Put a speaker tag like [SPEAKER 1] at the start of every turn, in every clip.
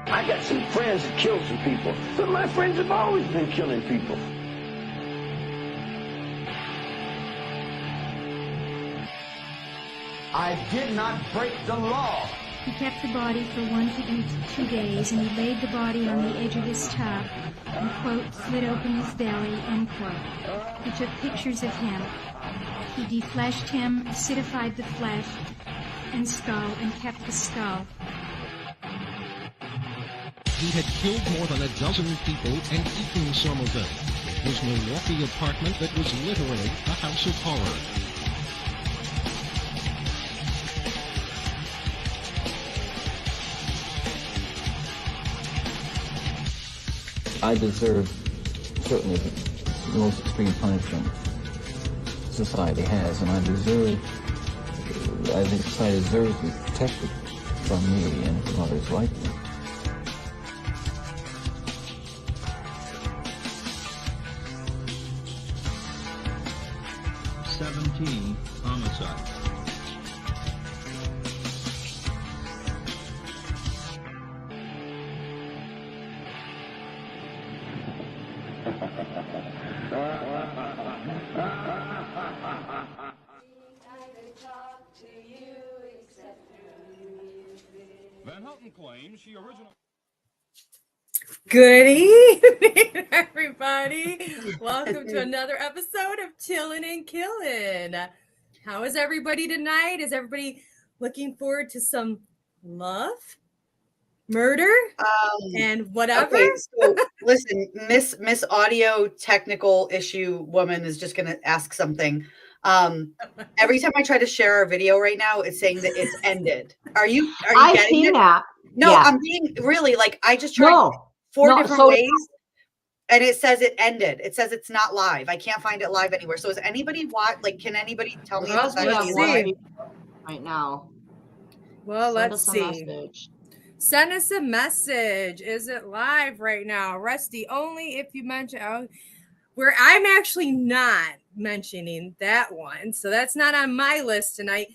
[SPEAKER 1] I got some friends that killed some people, but my friends have always been killing people. I did not break the law.
[SPEAKER 2] He kept the body for 1 to 2 days, and he laid the body on the edge of his tub and, quote, slit open his belly, end quote. He took pictures of him. He defleshed him, acidified the flesh and skull, and kept the skull.
[SPEAKER 3] He had killed more than a dozen people and eaten some of them. His Milwaukee apartment that was literally a house of horror.
[SPEAKER 4] I deserve certainly the most extreme punishment society has, and I think society deserves to be protected from me and from others like me. Homicide.
[SPEAKER 3] Van Houten claims she originally...
[SPEAKER 5] Good evening, everybody. Welcome to another episode of Chillin' and Killin'. How is everybody tonight? Is everybody looking forward to some love, murder, and whatever?
[SPEAKER 6] Okay, so listen, Miss Audio Technical Issue Woman is just going to ask something. Every time I try to share our video right now, it's saying that it's ended. Are you
[SPEAKER 7] I've
[SPEAKER 6] getting
[SPEAKER 7] seen
[SPEAKER 6] it?
[SPEAKER 7] that.
[SPEAKER 6] No,
[SPEAKER 7] Yeah.
[SPEAKER 6] I'm being really like I just tried four different ways, and it says it ended. It says it's not live. I can't find it live anywhere. So is anybody can anybody tell me?
[SPEAKER 5] Well,
[SPEAKER 6] if
[SPEAKER 5] let's see.
[SPEAKER 7] Right now.
[SPEAKER 5] Well,
[SPEAKER 7] Send
[SPEAKER 5] let's
[SPEAKER 7] us a
[SPEAKER 5] see.
[SPEAKER 7] message.
[SPEAKER 5] Send us a message. Is it live right now? Rusty, only if you mention where I'm actually not mentioning that one. So that's not on my list tonight.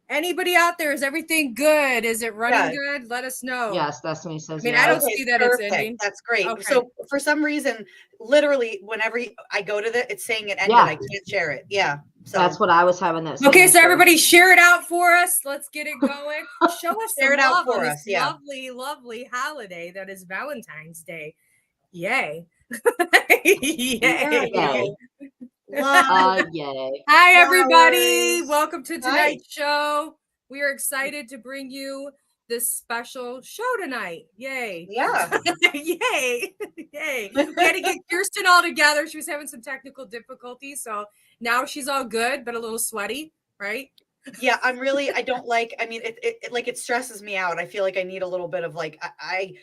[SPEAKER 5] Anybody out there, is everything good? Is it running good? Let us know.
[SPEAKER 7] Yes, Destiny says
[SPEAKER 5] I mean,
[SPEAKER 7] yes.
[SPEAKER 5] I don't see that
[SPEAKER 6] perfect.
[SPEAKER 5] it's ending.
[SPEAKER 6] That's great.
[SPEAKER 5] Okay.
[SPEAKER 6] So for some reason, literally, whenever I go to it's saying it ended.
[SPEAKER 7] Yeah.
[SPEAKER 6] I can't share it. Yeah. So
[SPEAKER 7] That's what I was having this.
[SPEAKER 5] Okay, so everybody share it out for us. Let's get it going. Show us
[SPEAKER 6] Share
[SPEAKER 5] some
[SPEAKER 6] it out
[SPEAKER 5] love
[SPEAKER 6] for
[SPEAKER 5] on
[SPEAKER 6] us,
[SPEAKER 5] this
[SPEAKER 6] yeah.
[SPEAKER 5] lovely, lovely holiday that is Valentine's Day. Yay. Yay.
[SPEAKER 7] Yay.
[SPEAKER 6] love.
[SPEAKER 7] Yay.
[SPEAKER 5] Hi, everybody.
[SPEAKER 6] Flowers.
[SPEAKER 5] Welcome to tonight's show. We are excited to bring you this special show tonight. Yay.
[SPEAKER 6] Yeah.
[SPEAKER 5] Yay. Yay. We had to get Kirsten all together. She was having some technical difficulties. So now she's all good, but a little sweaty, right?
[SPEAKER 6] Yeah, I don't like, it stresses me out. I feel like I need a little bit of I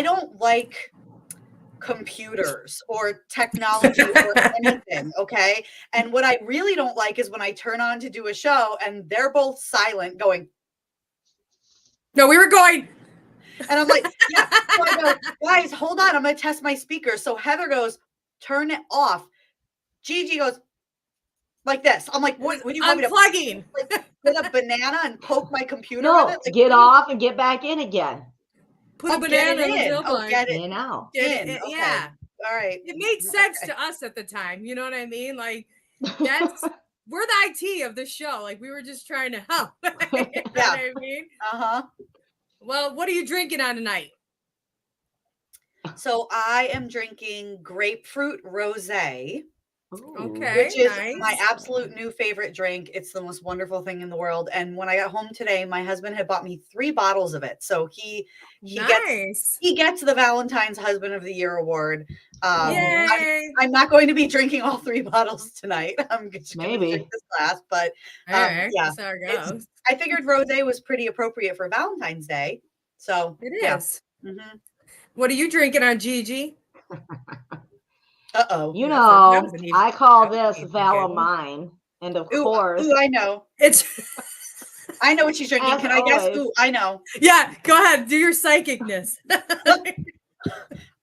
[SPEAKER 6] don't like computers or technology or anything, okay? And what I really don't like is when I turn on to do a show and they're both silent going.
[SPEAKER 5] No, we were going.
[SPEAKER 6] And I'm like, yeah. So I go, guys, hold on. I'm going to test my speaker. So Heather goes, turn it off. Gigi goes like this. I'm like, what do you want me to
[SPEAKER 5] unplugging?
[SPEAKER 6] Put a banana and poke my computer
[SPEAKER 7] No,
[SPEAKER 6] with it?
[SPEAKER 7] get off and get back in again.
[SPEAKER 5] Put a banana in the
[SPEAKER 6] in.
[SPEAKER 5] tailpipe.
[SPEAKER 6] Get it
[SPEAKER 7] In out.
[SPEAKER 5] Get
[SPEAKER 6] in.
[SPEAKER 5] it.
[SPEAKER 6] Okay.
[SPEAKER 5] Yeah.
[SPEAKER 6] All right.
[SPEAKER 5] It made sense to us at the time. You know what I mean? Like, we're the IT of the show. Like, we were just trying to help. You know what I mean?
[SPEAKER 6] Uh-huh.
[SPEAKER 5] Well, what are you drinking on tonight?
[SPEAKER 6] So I am drinking grapefruit rosé.
[SPEAKER 5] Okay,
[SPEAKER 6] which is
[SPEAKER 5] nice.
[SPEAKER 6] my absolute new favorite drink. It's the most wonderful thing in the world. And when I got home today, my husband had bought me 3 bottles of it. So he gets the Valentine's Husband of the Year award. I'm not going to be drinking all 3 bottles tonight. I'm just going to drink this last, but
[SPEAKER 5] yeah,
[SPEAKER 6] that's
[SPEAKER 5] how it goes.
[SPEAKER 6] I figured rosé was pretty appropriate for Valentine's Day. So
[SPEAKER 5] it is.
[SPEAKER 6] Mm-hmm.
[SPEAKER 5] What are you drinking on, Gigi?
[SPEAKER 6] Uh-oh.
[SPEAKER 7] You know, I call this Valamine. And of course.
[SPEAKER 6] Ooh, I know. I know what she's drinking. Can I guess? Ooh, I know.
[SPEAKER 5] Yeah, go ahead. Do your psychicness.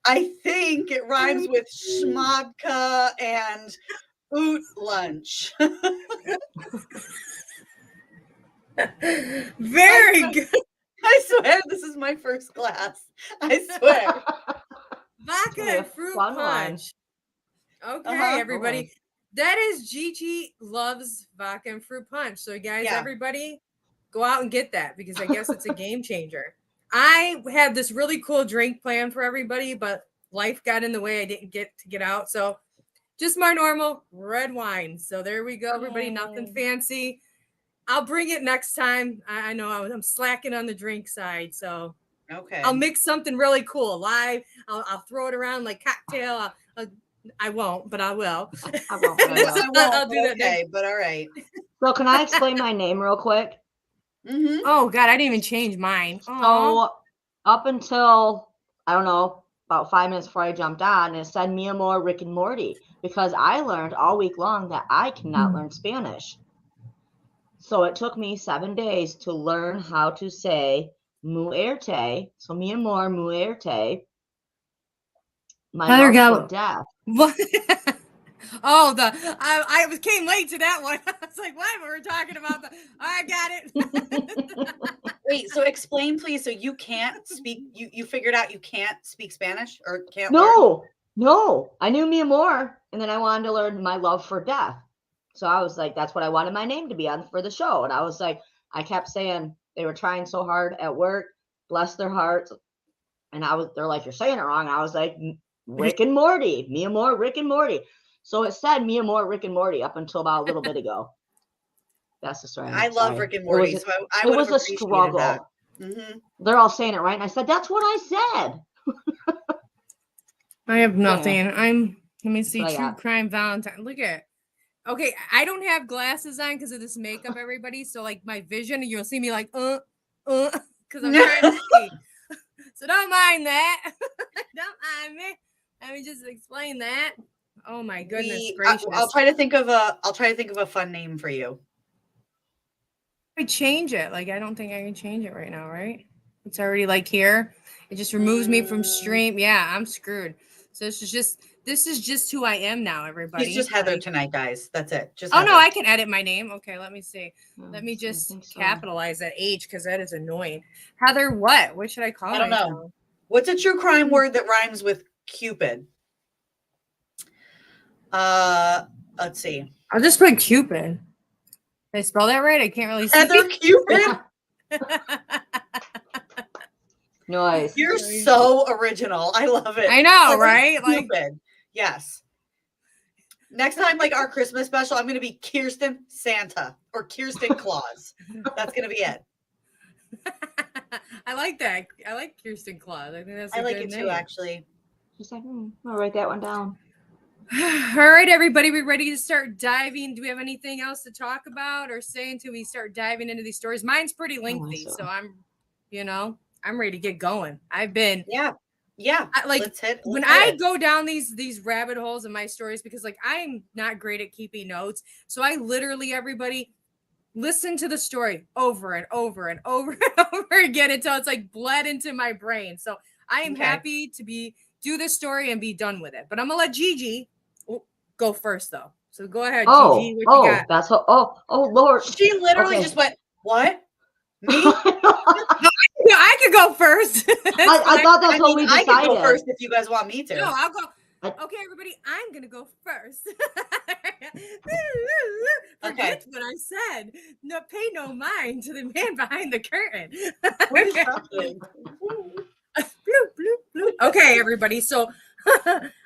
[SPEAKER 6] I think it rhymes with schmodka and oot lunch.
[SPEAKER 5] Very good.
[SPEAKER 6] I swear this is my first glass. I swear.
[SPEAKER 5] Vodka
[SPEAKER 7] be a
[SPEAKER 5] and fruit
[SPEAKER 7] fun one.
[SPEAKER 5] punch. Okay,
[SPEAKER 6] Uh-huh.
[SPEAKER 5] everybody.
[SPEAKER 7] Okay.
[SPEAKER 5] That is Gigi loves vodka and fruit punch. So, guys,
[SPEAKER 6] Yeah.
[SPEAKER 5] everybody, go out and get that because I guess it's a game changer. I had this really cool drink plan for everybody, but life got in the way. I didn't get to get out. So, just my normal red wine. So, there we go, everybody. Nothing fancy. I'll bring it next time. I know I'm slacking on the drink side. So,
[SPEAKER 6] Okay.
[SPEAKER 5] I'll mix something really cool live. I'll throw it around like cocktail. I won't, but I will.
[SPEAKER 7] I won't, but I will.
[SPEAKER 6] I won't,
[SPEAKER 5] I'll do that next.
[SPEAKER 6] okay, but all right.
[SPEAKER 7] So can I explain my name real quick?
[SPEAKER 6] Mm-hmm.
[SPEAKER 5] Oh God, I didn't even change mine. Aw.
[SPEAKER 7] So up until, I don't know, about 5 minutes before I jumped on, it said mi amor, Rick and Morty, because I learned all week long that I cannot learn Spanish. So it took me 7 days to learn how to say muerte. So mi amor, muerte. My
[SPEAKER 5] Heather
[SPEAKER 7] love
[SPEAKER 5] Gallo.
[SPEAKER 7] for death.
[SPEAKER 5] What? Oh, I came late to that one. I was like, what? We were talking about the. I got it.
[SPEAKER 6] Wait, so explain, please. So you can't speak. You figured out you can't speak Spanish or can't learn?
[SPEAKER 7] No. I knew mi amor, and then I wanted to learn my love for death. So I was like, that's what I wanted my name to be on for the show. And I was like, I kept saying they were trying so hard at work, bless their hearts. And they're like, you're saying it wrong. I was like, Rick and Morty, mi amor, Rick and Morty. So it said mi amor, Rick and Morty up until about a little bit ago. That's the story.
[SPEAKER 6] I love Rick and Morty, so I
[SPEAKER 7] it
[SPEAKER 6] would
[SPEAKER 7] was
[SPEAKER 6] have
[SPEAKER 7] a
[SPEAKER 6] appreciated
[SPEAKER 7] struggle.
[SPEAKER 6] that. Mm-hmm.
[SPEAKER 7] They're all saying it right, and I said, "That's what I said."
[SPEAKER 5] I have nothing. Let me see.
[SPEAKER 7] What I
[SPEAKER 5] True
[SPEAKER 7] got?
[SPEAKER 5] Crime Valentine. Look at. Okay, I don't have glasses on because of this makeup, everybody. So like my vision, you'll see me like because I'm trying to see. So don't mind that. Don't mind me. Let me just explain that. Oh my goodness gracious!
[SPEAKER 6] I'll try to think of a fun name for you.
[SPEAKER 5] I change it. Like I don't think I can change it right now, right? It's already like here. It just removes me from stream. Yeah, I'm screwed. So this is just who I am now, everybody.
[SPEAKER 6] He's just Heather tonight, guys. That's it. Just
[SPEAKER 5] Oh
[SPEAKER 6] Heather.
[SPEAKER 5] no, I can edit my name. Okay, let me see. Let me
[SPEAKER 7] I
[SPEAKER 5] just
[SPEAKER 7] think so.
[SPEAKER 5] capitalize that H because that is annoying. Heather, what? What should I call
[SPEAKER 6] I don't know.
[SPEAKER 5] myself?
[SPEAKER 6] What's a true crime word that rhymes with Cupid? Let's see.
[SPEAKER 5] I'll just put Cupid. Did I spell that right? I can't really see.
[SPEAKER 6] Heather Cupid.
[SPEAKER 7] Nice.
[SPEAKER 6] You're so original. I love it.
[SPEAKER 5] I know,
[SPEAKER 6] Heather
[SPEAKER 5] right? Like
[SPEAKER 6] Cupid. Yes. Next time, like our Christmas special, I'm going to be Kirsten Santa or Kirsten Claus. That's going to be it.
[SPEAKER 5] I like that. I like Kirsten Claus. I think that's a
[SPEAKER 6] I like
[SPEAKER 5] good
[SPEAKER 6] it
[SPEAKER 5] name.
[SPEAKER 6] too, actually.
[SPEAKER 7] She's like, I'll write that one down.
[SPEAKER 5] All right, everybody, we ready to start diving? Do we have anything else to talk about or say until we start diving into these stories? Mine's pretty lengthy, so I'm ready to get going. I've been
[SPEAKER 6] let's hit
[SPEAKER 5] when I go down these rabbit holes in my stories because like I'm not great at keeping notes, so I literally everybody listen to the story over and over and over and over again until it's like bled into my brain. So I am happy to do this story and be done with it. But I'm gonna let Gigi go first though. So go ahead, Gigi. What you got?
[SPEAKER 7] That's oh Lord.
[SPEAKER 6] She literally just went, what? Me?
[SPEAKER 5] I could go first.
[SPEAKER 7] I thought that's what we decided.
[SPEAKER 6] I can go first if you guys want me to.
[SPEAKER 5] No, I'll go. Okay, everybody, I'm gonna go first. Forget what I said. No, pay no mind to the man behind the curtain.
[SPEAKER 6] What is happening?
[SPEAKER 5] Bloop, bloop, bloop. Okay, everybody. So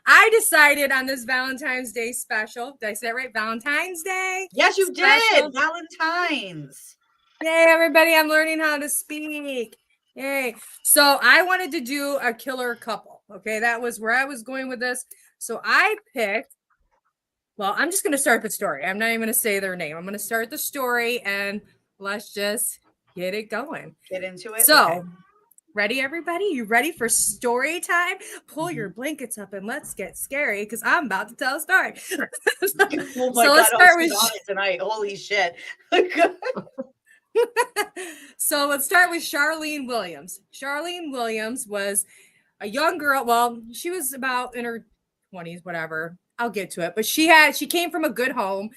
[SPEAKER 5] I decided on this Valentine's Day special. Did I say it right? Valentine's Day?
[SPEAKER 6] Yes, you
[SPEAKER 5] special.
[SPEAKER 6] did. Valentine's.
[SPEAKER 5] Yay, everybody. I'm learning how to speak. Yay. So I wanted to do a killer couple. Okay, that was where I was going with this. So I picked, well, I'm just going to start the story. I'm not even going to say their name. I'm going to start the story and let's just get it going.
[SPEAKER 6] Get into it.
[SPEAKER 5] So, ready, everybody? You ready for story time? Pull your blankets up and let's get scary because I'm about to tell a story.
[SPEAKER 6] Oh my God, let's start with tonight. Holy shit.
[SPEAKER 5] So let's start with Charlene Williams. Charlene Williams was a young girl. Well, she was about in her 20s, whatever. I'll get to it. But she came from a good home.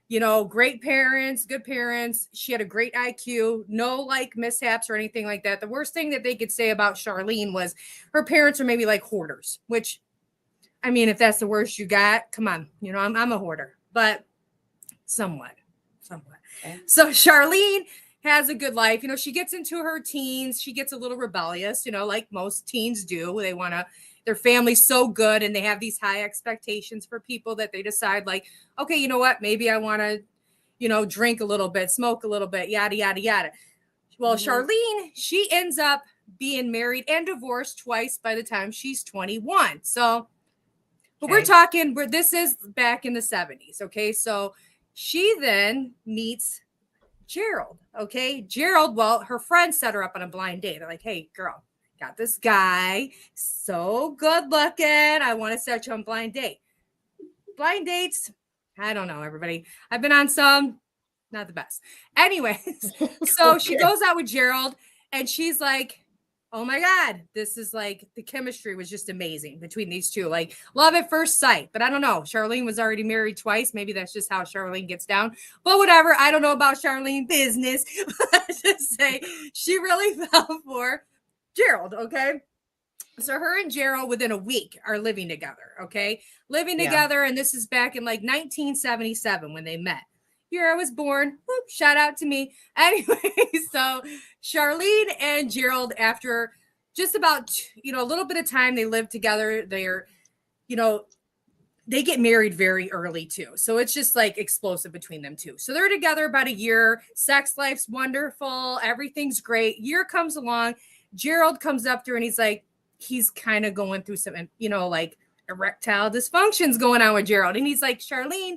[SPEAKER 5] You know, great parents, good parents. She had a great IQ, no like mishaps or anything like that. The worst thing that they could say about Charlene was her parents are maybe like hoarders, which, I mean, if that's the worst you got, come on. You know, I'm a hoarder, but somewhat. Okay. So Charlene has a good life. You know, she gets into her teens. She gets a little rebellious, you know, like most teens do. They want to, their family's so good and they have these high expectations for people that they decide, like, okay, you know what? Maybe I want to, you know, drink a little bit, smoke a little bit, yada, yada, yada. Well, Charlene, she ends up being married and divorced twice by the time she's 21. So, but we're talking where this is back in the 70s. Okay. So she then meets Gerald. Okay. Gerald, well, her friends set her up on a blind date. They're like, hey, girl, got this guy. So good looking. I want to set you on a blind date. Blind dates. I don't know, everybody. I've been on some, not the best. Anyways, so she goes out with Gerald and she's like, oh my God, this is like the chemistry was just amazing between these two. Like love at first sight. But I don't know. Charlene was already married twice. Maybe that's just how Charlene gets down. But whatever. I don't know about Charlene business. Let's just say she really fell for Gerald. Okay. So her and Gerald within a week are living together. Okay. Living together. And this is back in like 1977 when they met. Year I was born. Whoop, shout out to me. Anyway, so Charlene and Gerald, after just about, you know, a little bit of time they live together, they're, you know, they get married very early too. So it's just like explosive between them two. So they're together about a year. Sex life's wonderful. Everything's great. Year comes along. Gerald comes up to her and he's like, he's kind of going through some, you know, like erectile dysfunctions going on with Gerald. And he's like, Charlene,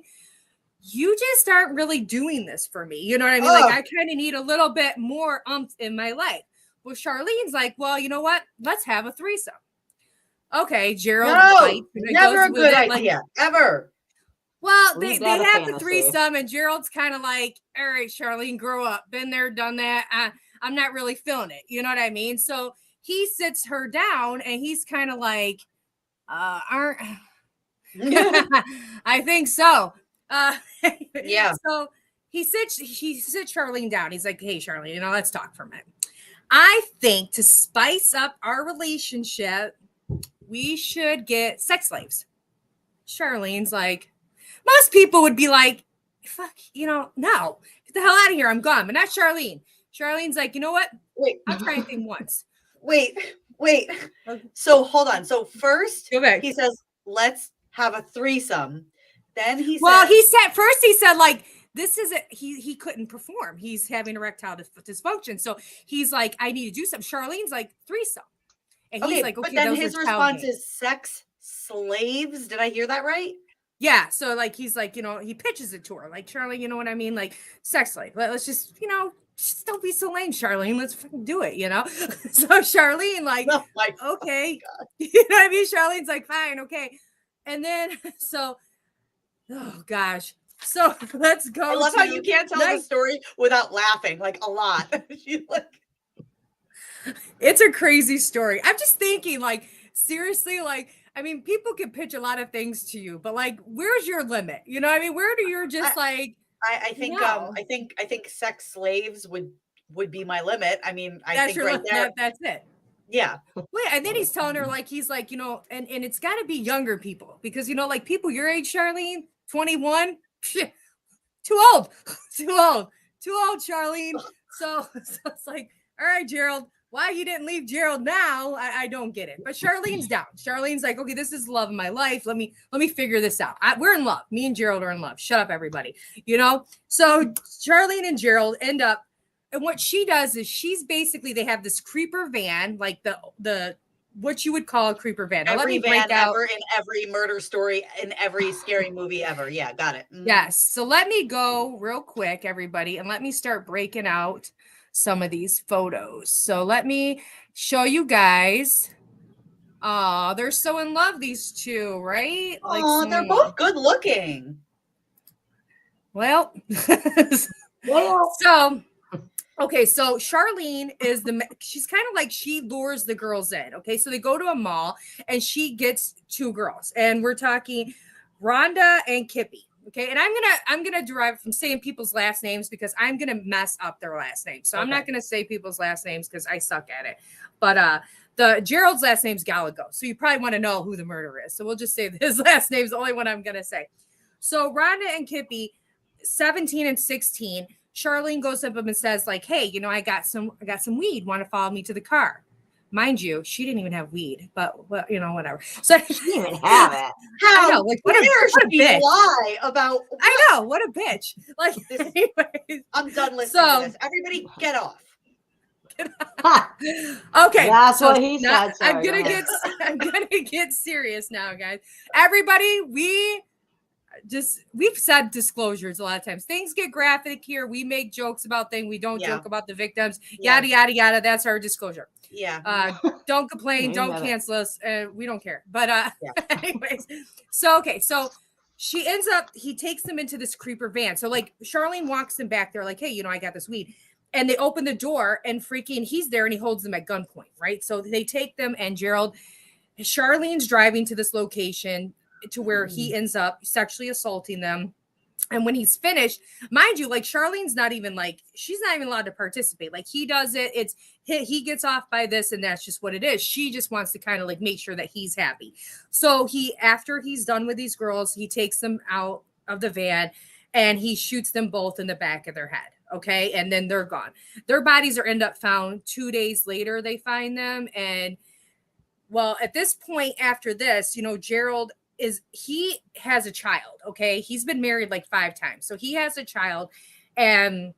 [SPEAKER 5] you just aren't really doing this for me. You know what I mean? Like I kind of need a little bit more in my life. Well, Charlene's like, well, you know what? Let's have a threesome. Okay, Gerald.
[SPEAKER 6] No, never a good idea, ever.
[SPEAKER 5] Well, they have the threesome and Gerald's kind of like, all right, Charlene, grow up. Been there, done that. I'm not really feeling it. You know what I mean? So he sits her down and he's kind of like, I think so.
[SPEAKER 6] Yeah.
[SPEAKER 5] So he sits Charlene down. He's like, hey, Charlene, you know, let's talk for a minute. I think to spice up our relationship, we should get sex slaves. Charlene's like, most people would be like, fuck, you know, no, get the hell out of here. I'm gone. But not Charlene. Charlene's like, you know what?
[SPEAKER 6] Wait,
[SPEAKER 5] I'll try anything once.
[SPEAKER 6] Wait. So hold on. So first he says, let's have a threesome. Then he said like, this is it. He couldn't perform. He's having erectile dysfunction. So he's like, I need to do something. Charlene's like, threesome. And he's like, okay, but then his response is sex slaves. Did I hear that right?
[SPEAKER 5] Yeah. So like, he's like, you know, he pitches it to her. Like, Charlene, you know what I mean? Like sex slave. Let's just, you know, just don't be so lame, Charlene. Let's fucking do it, you know? So Charlene, like, okay. You know what I mean? Charlene's like, fine, okay. And then, so, oh gosh. So let's go.
[SPEAKER 6] I love how you can't tell the story without laughing, like a lot.
[SPEAKER 5] It's a crazy story. I'm just thinking, like, seriously, like, I mean, people can pitch a lot of things to you, but like, where's your limit? You know what I mean? Where do you just like,
[SPEAKER 6] I think sex slaves would be my limit. I mean, I think right there.
[SPEAKER 5] That's it.
[SPEAKER 6] Yeah.
[SPEAKER 5] Wait, and then he's telling her like, he's like, you know, and it's got to be younger people because, you know, like people your age, Charlene, 21, too old, Charlene. So it's like, all right, Gerald, why you didn't leave Gerald now? I don't get it. But Charlene's down. Charlene's like, okay, this is the love of my life. Let me figure this out. We're in love. Me and Gerald are in love. Shut up, everybody. You know? So Charlene and Gerald end up, and what she does is they have this creeper van, like the what you would call a creeper van. Now,
[SPEAKER 6] every van ever in every murder story in every scary movie ever. Yeah, got it. Mm-hmm.
[SPEAKER 5] Yes. So let me go real quick, everybody, and let me start breaking out some of these photos. So let me show you guys. Oh, they're so in love, these two, right?
[SPEAKER 6] Oh, they're both good looking.
[SPEAKER 5] Well, so okay, so Charlene is she's kind of like, she lures the girls in. Okay, so they go to a mall and she gets two girls, and we're talking Rhonda and Kippy. Okay, and I'm gonna derive from saying people's last names because I'm gonna mess up their last names. So I'm not gonna say people's last names because I suck at it. But the Gerald's last name's Gallagher, so you probably want to know who the murderer is. So we'll just say his last name's the only one I'm gonna say. So Rhonda and Kippy, 17 and 16. Charlene goes up and says, like, hey, you know, I got some weed. Want to follow me to the car? Mind you, she didn't even have weed, but well, you know, whatever. So
[SPEAKER 7] She didn't even have it.
[SPEAKER 6] How
[SPEAKER 5] I know, like, what a bitch.
[SPEAKER 6] lie about what?
[SPEAKER 5] I know, what a bitch. Like, anyways,
[SPEAKER 6] I'm done listening
[SPEAKER 5] so
[SPEAKER 6] to this. Everybody get off.
[SPEAKER 5] Okay,
[SPEAKER 7] That's
[SPEAKER 5] so
[SPEAKER 7] what he
[SPEAKER 5] now,
[SPEAKER 7] said. Sorry,
[SPEAKER 5] I'm gonna get serious now, guys. Everybody, we've said disclosures a lot of times. Things get graphic here. We make jokes about things. We don't joke about the victims. Yada yada yada. That's our disclosure.
[SPEAKER 6] Yeah.
[SPEAKER 5] Don't complain. Don't cancel us. We don't care. But anyways, so she ends up. He takes them into this creeper van. So like Charlene walks them back there, like, hey, you know, I got this weed. And they open the door, and freaking he's there, and he holds them at gunpoint, right? So they take them, and Charlene's driving to this location to where he ends up sexually assaulting them. And when he's finished, mind you, like Charlene's not even like, she's not even allowed to participate. Like he does it. He gets off by this, and that's just what it is. She just wants to kind of like make sure that he's happy. So after he's done with these girls, he takes them out of the van and he shoots them both in the back of their head. Okay. And then they're gone. Their bodies end up found 2 days later. They find them. And well, at this point after this, you know, Gerald he has a child. Okay. He's been married like 5 times. So he has a child, and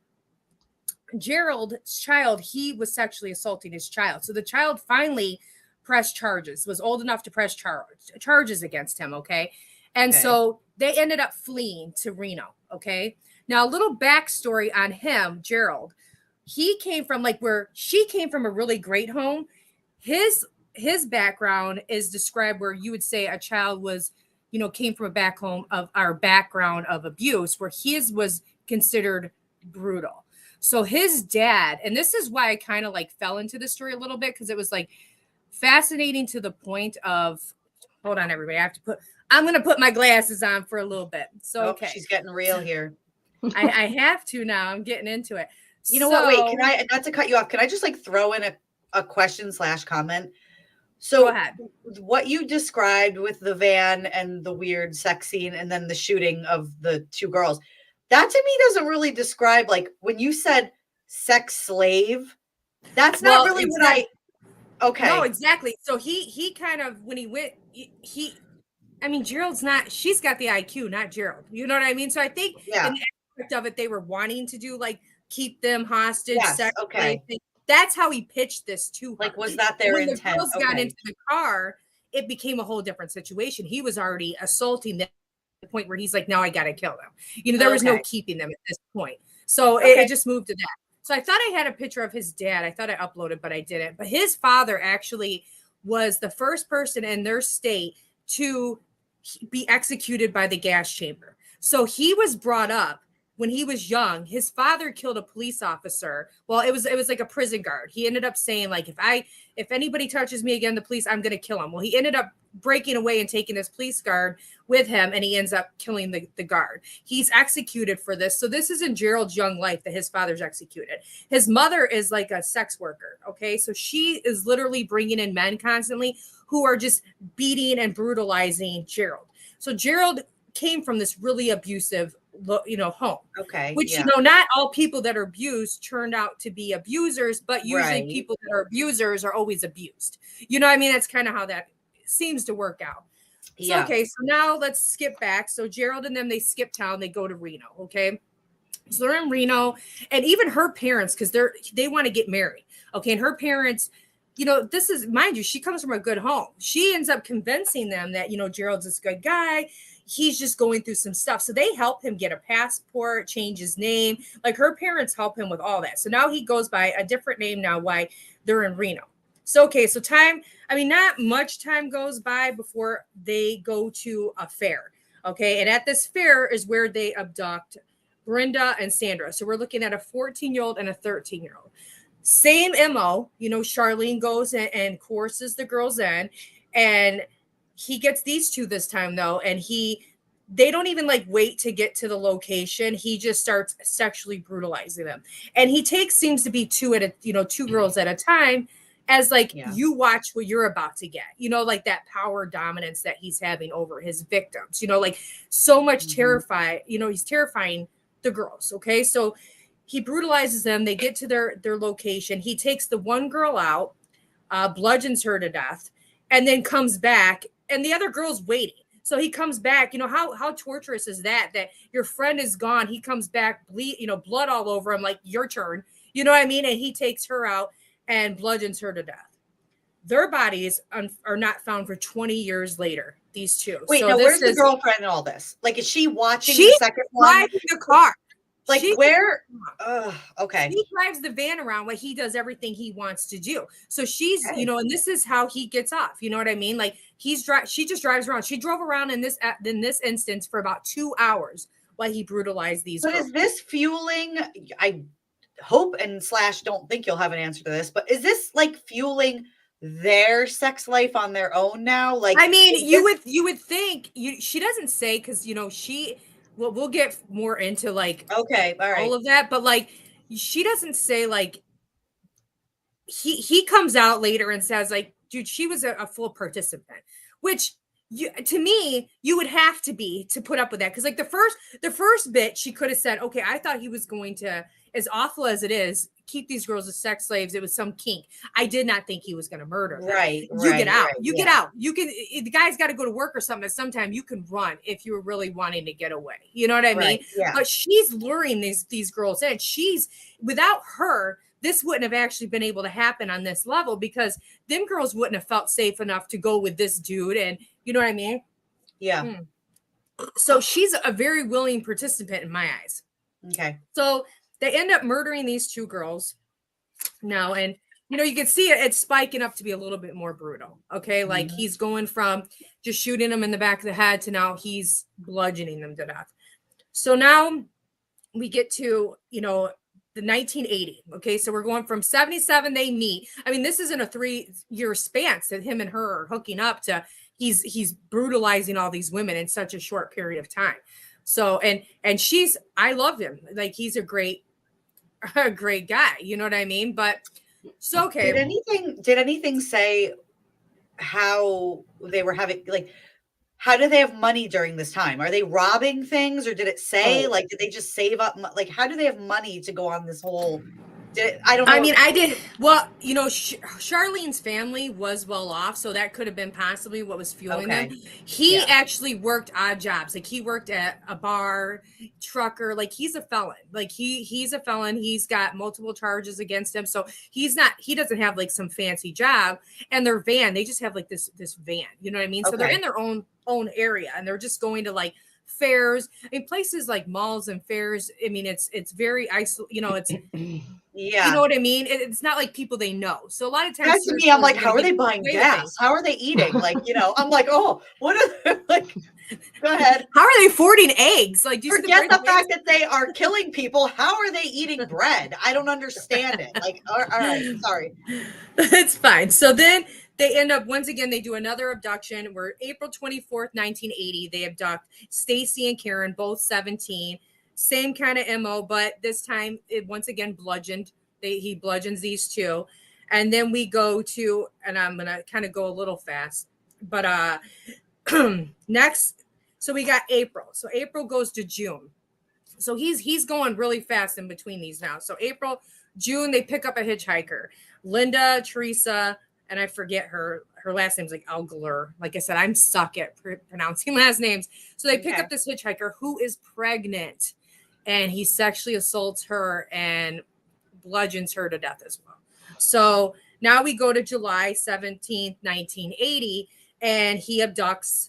[SPEAKER 5] Gerald's child, he was sexually assaulting his child. So the child finally pressed charges, was old enough to press charges against him. Okay. And so they ended up fleeing to Reno. Okay. Now, a little backstory on him, Gerald. He came from she came from a really great home. His background is described where you would say a child was, you know, came from a background of abuse, where his was considered brutal. So his dad, and this is why I kind of like fell into the story a little bit, because it was like fascinating to the point of, hold on, everybody, I'm going to put my glasses on for a little bit. So, okay.
[SPEAKER 6] She's getting real here.
[SPEAKER 5] I have to now. I'm getting into it.
[SPEAKER 6] You know what? Wait, can I, not to cut you off, can I just like throw in a question / comment? So
[SPEAKER 5] go ahead.
[SPEAKER 6] What you described with the van and the weird sex scene and then the shooting of the 2 girls, that to me doesn't really describe, like when you said sex slave, that's not really what okay.
[SPEAKER 5] No, exactly. So he kind of, when he went, I mean, she's got the IQ, not Gerald. You know what I mean? So I think in the aspect of it, they were wanting to do like keep them hostage.
[SPEAKER 6] Yes, okay.
[SPEAKER 5] That's how he pitched this to her.
[SPEAKER 6] Like, was that their intent?
[SPEAKER 5] When the girls got into the car, it became a whole different situation. He was already assaulting them to the point where he's like, no, I got to kill them. You know, there was no keeping them at this point. So it just moved to that. So I thought I had a picture of his dad. I thought I uploaded, but I didn't. But his father actually was the first person in their state to be executed by the gas chamber. So he was brought up when he was young. His father killed a police officer. Well, it was like a prison guard. He ended up saying, like, if anybody touches me again, the police, I'm going to kill him. Well, he ended up breaking away and taking this police guard with him, and he ends up killing the guard. He's executed for this. So this is in Gerald's young life that his father's executed. His mother is like a sex worker. Okay. So she is literally bringing in men constantly who are just beating and brutalizing Gerald. So Gerald came from this really abusive, you know, home. Okay. Which, you know, not all people that are abused turned out to be abusers, but usually people that are abusers are always abused. You know what I mean? That's kind of how that seems to work out. So, okay. So now let's skip back. So Gerald and them, they skip town. They go to Reno. Okay. So they're in Reno, and even her parents, because they want to get married. Okay. And her parents, you know, this is, mind you, she comes from a good home. She ends up convincing them that, you know, Gerald's this good guy. He's just going through some stuff. So they help him get a passport, change his name. Like her parents help him with all that. So now he goes by a different name now while they're in Reno. So, okay. So not much time goes by before they go to a fair. Okay. And at this fair is where they abduct Brenda and Sandra. So we're looking at a 14-year-old and a 13-year-old. Same MO, you know, Charlene goes and coerces the girls in, and he gets these 2 this time though. And he they don't even like wait to get to the location. He just starts sexually brutalizing them. And he seems to be two girls at a time, as like you watch what you're about to get, like that power dominance that he's having over his victims, like so much he's terrifying the girls. Okay. So he brutalizes them. They get to their location. He takes the one girl out, bludgeons her to death, and then comes back, and the other girl's waiting. So he comes back. How torturous is that? That your friend is gone. He comes back, blood all over him, like your turn. You know what I mean? And he takes her out and bludgeons her to death. Their bodies are not found for 20 years later. These two.
[SPEAKER 6] Wait,
[SPEAKER 5] so
[SPEAKER 6] now where's the girlfriend in all this? Like, is she watching the second one?
[SPEAKER 5] Driving the car.
[SPEAKER 6] Like, where? Okay.
[SPEAKER 5] He drives the van around while he does everything he wants to do. So she's, and this is how he gets off. You know what I mean? Like she just drives around. She drove around in this instance for about 2 hours while he brutalized these.
[SPEAKER 6] But is this fueling? I hope and / don't think you'll have an answer to this, but is this like fueling their sex life on their own now? Like,
[SPEAKER 5] I mean, you would think she doesn't say, because she. Well, we'll get more into like all of that, but like she doesn't say, like he comes out later and says, like, dude, she was a full participant, which to me you would have to be to put up with that, because like the first bit she could have said, okay, I thought he was going to, as awful as it is, keep these girls as sex slaves. It was some kink. I did not think he was going to murder them.
[SPEAKER 6] Right.
[SPEAKER 5] Get out. Get out. You can. The guy's got to go to work or something. Sometime you can run if you were really wanting to get away. You know what I mean?
[SPEAKER 6] Yeah.
[SPEAKER 5] But she's luring these girls in. Without her, this wouldn't have actually been able to happen on this level, because them girls wouldn't have felt safe enough to go with this dude. And you know what I mean?
[SPEAKER 6] Yeah.
[SPEAKER 5] So she's a very willing participant in my eyes.
[SPEAKER 6] Okay.
[SPEAKER 5] So they end up murdering these two girls now. And, you can see it's spiking up to be a little bit more brutal. Okay. Like he's going from just shooting them in the back of the head to now he's bludgeoning them to death. So now we get to, the 1980. Okay. So we're going from 77, they meet. I mean, this isn't a 3-year span that him and her are hooking up to. He's brutalizing all these women in such a short period of time. So, and I love him. Like he's a great guy. You know what I mean? But so, okay.
[SPEAKER 6] Did anything say how they were having, like, how do they have money during this time? Are they robbing things, or did it say, like, did they just save up? Like, how do they have money to go on this whole, I don't know.
[SPEAKER 5] I mean, I did. Well, Charlene's family was well off, so that could have been possibly what was fueling them. He actually worked odd jobs. Like he worked at a bar, trucker. Like he's a felon. Like he's a felon. He's got multiple charges against him. So he doesn't have like some fancy job. And their van, they just have like this van. You know what I mean? So they're in their own area, and they're just going to like fairs. I mean, places like malls and fairs. I mean, it's very isolated. It's.
[SPEAKER 6] Yeah.
[SPEAKER 5] You know what I mean? It's not like people they know. So a lot of times
[SPEAKER 6] to me, I'm like, how are they buying gas? How are they eating? Like, I'm like, oh, what are they like? Go ahead.
[SPEAKER 5] How are they affording eggs? Like, do you
[SPEAKER 6] forget the fact that they are killing people? How are they eating bread? I don't understand it. Like, all right, sorry.
[SPEAKER 5] It's fine. So then they end up, once again, they do another abduction. We're April 24th, 1980. They abduct Stacy and Karen, both 17. Same kind of MO, but this time it once again bludgeoned. He bludgeons these two. And then we go to, and I'm going to kind of go a little fast, but next, so we got April. So April goes to June. So he's going really fast in between these now. So April, June, they pick up a hitchhiker. Linda, Teresa, and I forget her last name's like Algler. Like I said, I'm stuck at pronouncing last names. So they pick up this hitchhiker who is pregnant, and he sexually assaults her and bludgeons her to death as well. So now we go to July 17th, 1980, and he abducts.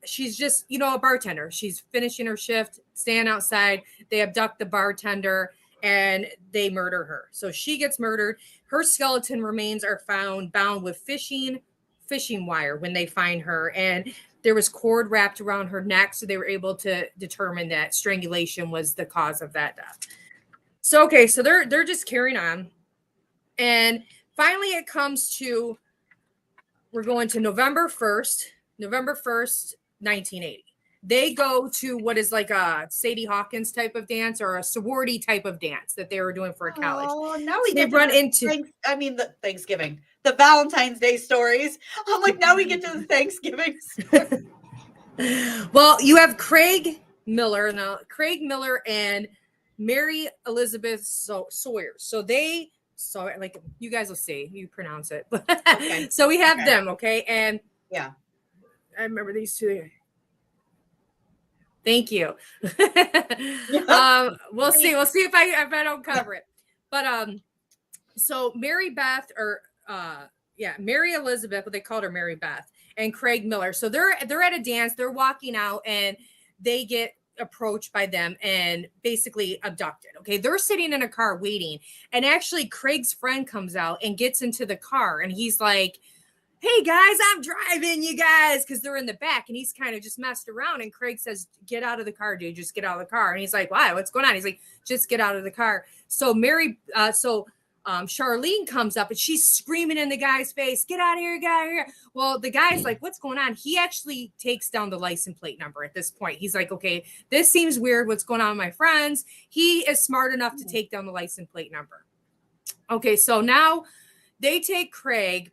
[SPEAKER 5] She's just, a bartender. She's finishing her shift, staying outside. They abduct the bartender and they murder her. So she gets murdered. Her skeleton remains are found bound with fishing wire when they find her. And there was cord wrapped around her neck. So they were able to determine that strangulation was the cause of that death. So, okay. So they're just carrying on. And finally it comes to, we're going to November 1st, 1980. they go to what is like a Sadie Hawkins type of dance or a sorority type of dance that they were doing for a college.
[SPEAKER 6] Oh, now we
[SPEAKER 5] So they
[SPEAKER 6] get to
[SPEAKER 5] run
[SPEAKER 6] the
[SPEAKER 5] into
[SPEAKER 6] the Thanksgiving, the Valentine's Day stories. I'm like, now we get to the Thanksgiving stories.
[SPEAKER 5] well, you have Craig Miller and Mary Elizabeth Sawyer. So like you guys will see, you pronounce it.
[SPEAKER 6] Okay.
[SPEAKER 5] So we have them, okay? And
[SPEAKER 6] Yeah.
[SPEAKER 5] I remember these two. Thank you. We'll see if I don't cover it. But so Mary Elizabeth, but they called her Mary Beth, and Craig Miller. So they're at a dance, they're walking out, and they get approached by them and basically abducted. Okay, they're sitting in a car waiting, and actually Craig's friend comes out and gets into the car, and he's like, hey guys, I'm driving you guys, because they're in the back, and he's kind of just messed around. And Craig says, get out of the car, dude, just get out of the car. And he's like, why, what's going on? He's like, just get out of the car. So Charlene comes up and she's screaming in the guy's face, get out of here, get out of here. Well, the guy's like, what's going on? He actually takes down the license plate number at this point. He's like, okay, this seems weird, what's going on with my friends? He is smart enough to take down the license plate number. Okay, so now they take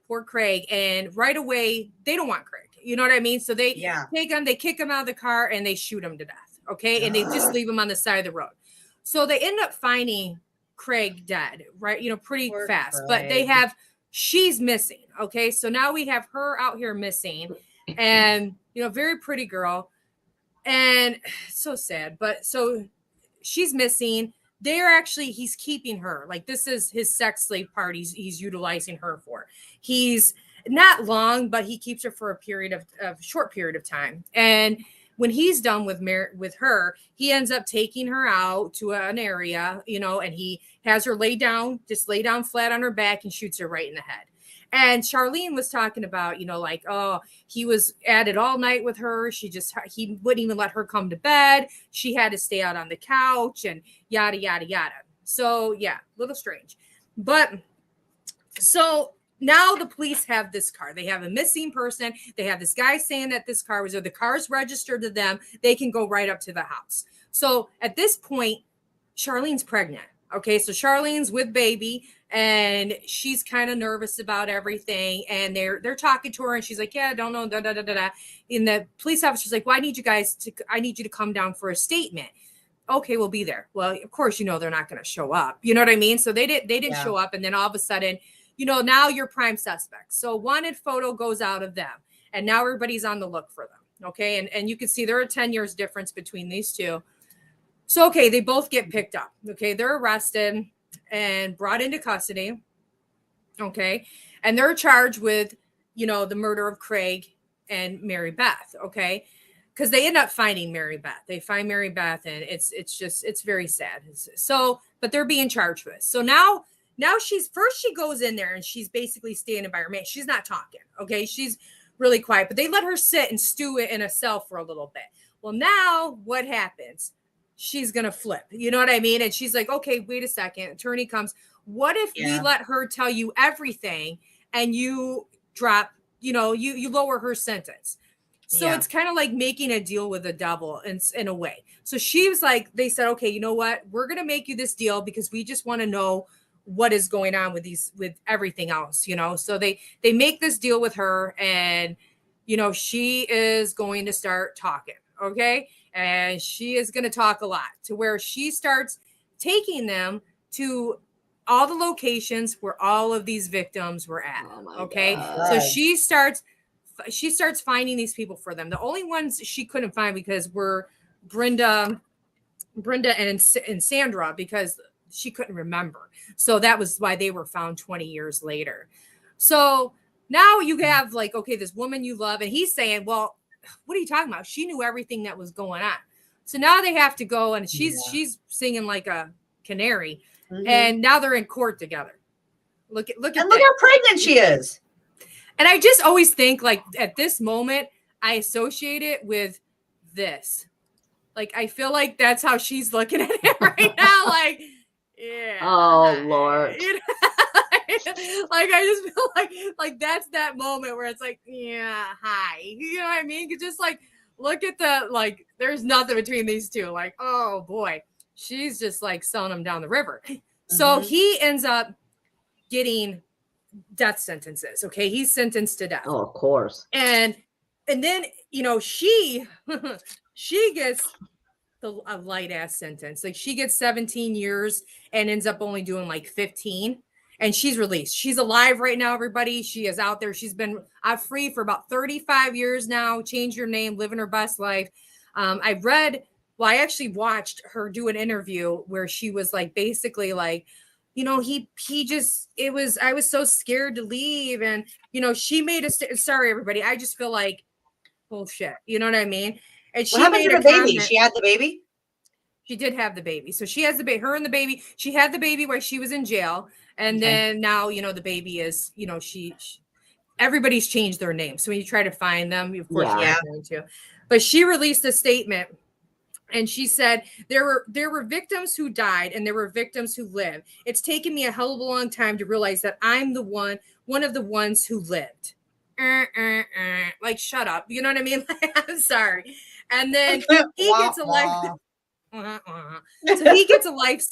[SPEAKER 5] poor Craig, and right away, they don't want Craig. You know what I mean? So they take him, they kick him out of the car, and they shoot him to death. Okay, and they just leave him on the side of the road. So they end up finding Craig dead, right? Pretty poor fast. Craig. But she's missing. Okay, so now we have her out here missing, and very pretty girl, and it's so sad. But so she's missing. He's keeping her. Like, this is his sex slave part he's utilizing her for. He's not long, but he keeps her for a short period of time. And when he's done with her, he ends up taking her out to an area, and he has her lay down flat on her back and shoots her right in the head. And Charlene was talking about, he was at it all night with her. He wouldn't even let her come to bed. She had to stay out on the couch and yada, yada, yada. So yeah, a little strange. But so now the police have this car. They have a missing person. They have this guy saying that this car was there. The car's registered to them. They can go right up to the house. So at this point, Charlene's pregnant. Okay, so Charlene's with baby, and she's kind of nervous about everything. And they're talking to her, and she's like, "Yeah, I don't know." Da, da, da, da, da. And the police officer's like, "Well, I need you to come down for a statement." Okay, we'll be there. Well, of course, they're not going to show up. You know what I mean? So they didn't show up, and then all of a sudden, now you're prime suspects. So wanted photo goes out of them, and now everybody's on the look for them. Okay, and you can see there are 10 years difference between these two. So, okay, they both get picked up. Okay, they're arrested and brought into custody. Okay, and they're charged with, the murder of Craig and Mary Beth. Okay, because they end up finding Mary Beth. They find Mary Beth, and it's very sad. So, but they're being charged with. So now she goes in there and she's basically standing by her man. She's not talking. Okay, she's really quiet, but they let her sit and stew it in a cell for a little bit. Well, now what happens? She's going to flip. You know what I mean? And she's like, okay, wait a second. Attorney comes. What if we let her tell you everything and you drop, you lower her sentence? So it's kind of like making a deal with the devil in a way. So she was like, they said, okay, you know what? We're going to make you this deal because we just want to know what is going on with everything else, So they make this deal with her, and, she is going to start talking. Okay. And she is going to talk a lot, to where she starts taking them to all the locations where all of these victims were at. Okay. God. So she starts finding these people for them. The only ones she couldn't find because were Brenda and Sandra, because she couldn't remember. So that was why they were found 20 years later. So now you have this woman you love, and he's saying, well, what are you talking about? She knew everything that was going on. So now they have to go, and she's singing like a canary, and now they're in court together. Look how
[SPEAKER 6] pregnant she is.
[SPEAKER 5] And I just always think, at this moment, I associate it with this. I feel like that's how she's looking at it right now. Yeah.
[SPEAKER 7] Oh, Lord.
[SPEAKER 5] I just feel like that's that moment where it's like, yeah, hi. You know what I mean? It's just look at the, like, there's nothing between these two. Like, oh boy, she's just like selling him down the river. So he ends up getting death sentences. Okay. He's sentenced to death.
[SPEAKER 7] Oh, of course.
[SPEAKER 5] And then, you know, she gets a light ass sentence. Like, she gets 17 years and ends up only doing like 15. And she's released. She's alive right now, everybody. She is out there. She's been free for about 35 years now. Changed her name, living her best life. I actually watched her do an interview where she was like, basically like, you know, I was so scared to leave. And, you know, she made sorry, everybody. I just feel like bullshit. You know what I mean? And she
[SPEAKER 6] happened
[SPEAKER 5] made
[SPEAKER 6] to
[SPEAKER 5] a
[SPEAKER 6] the baby?
[SPEAKER 5] comment.
[SPEAKER 6] She had the baby?
[SPEAKER 5] She did have the baby. So she has the baby, her and the baby. She had the baby while she was in jail. And then now, you know, the baby is, you know, everybody's changed their name. So when you try to find them, of course, you're not going to. But she released a statement. And she said, there were victims who died and there were victims who lived. It's taken me a hell of a long time to realize that I'm one of the ones who lived. Like, shut up. You know what I mean? I'm sorry. And then he gets a life. So he gets a life.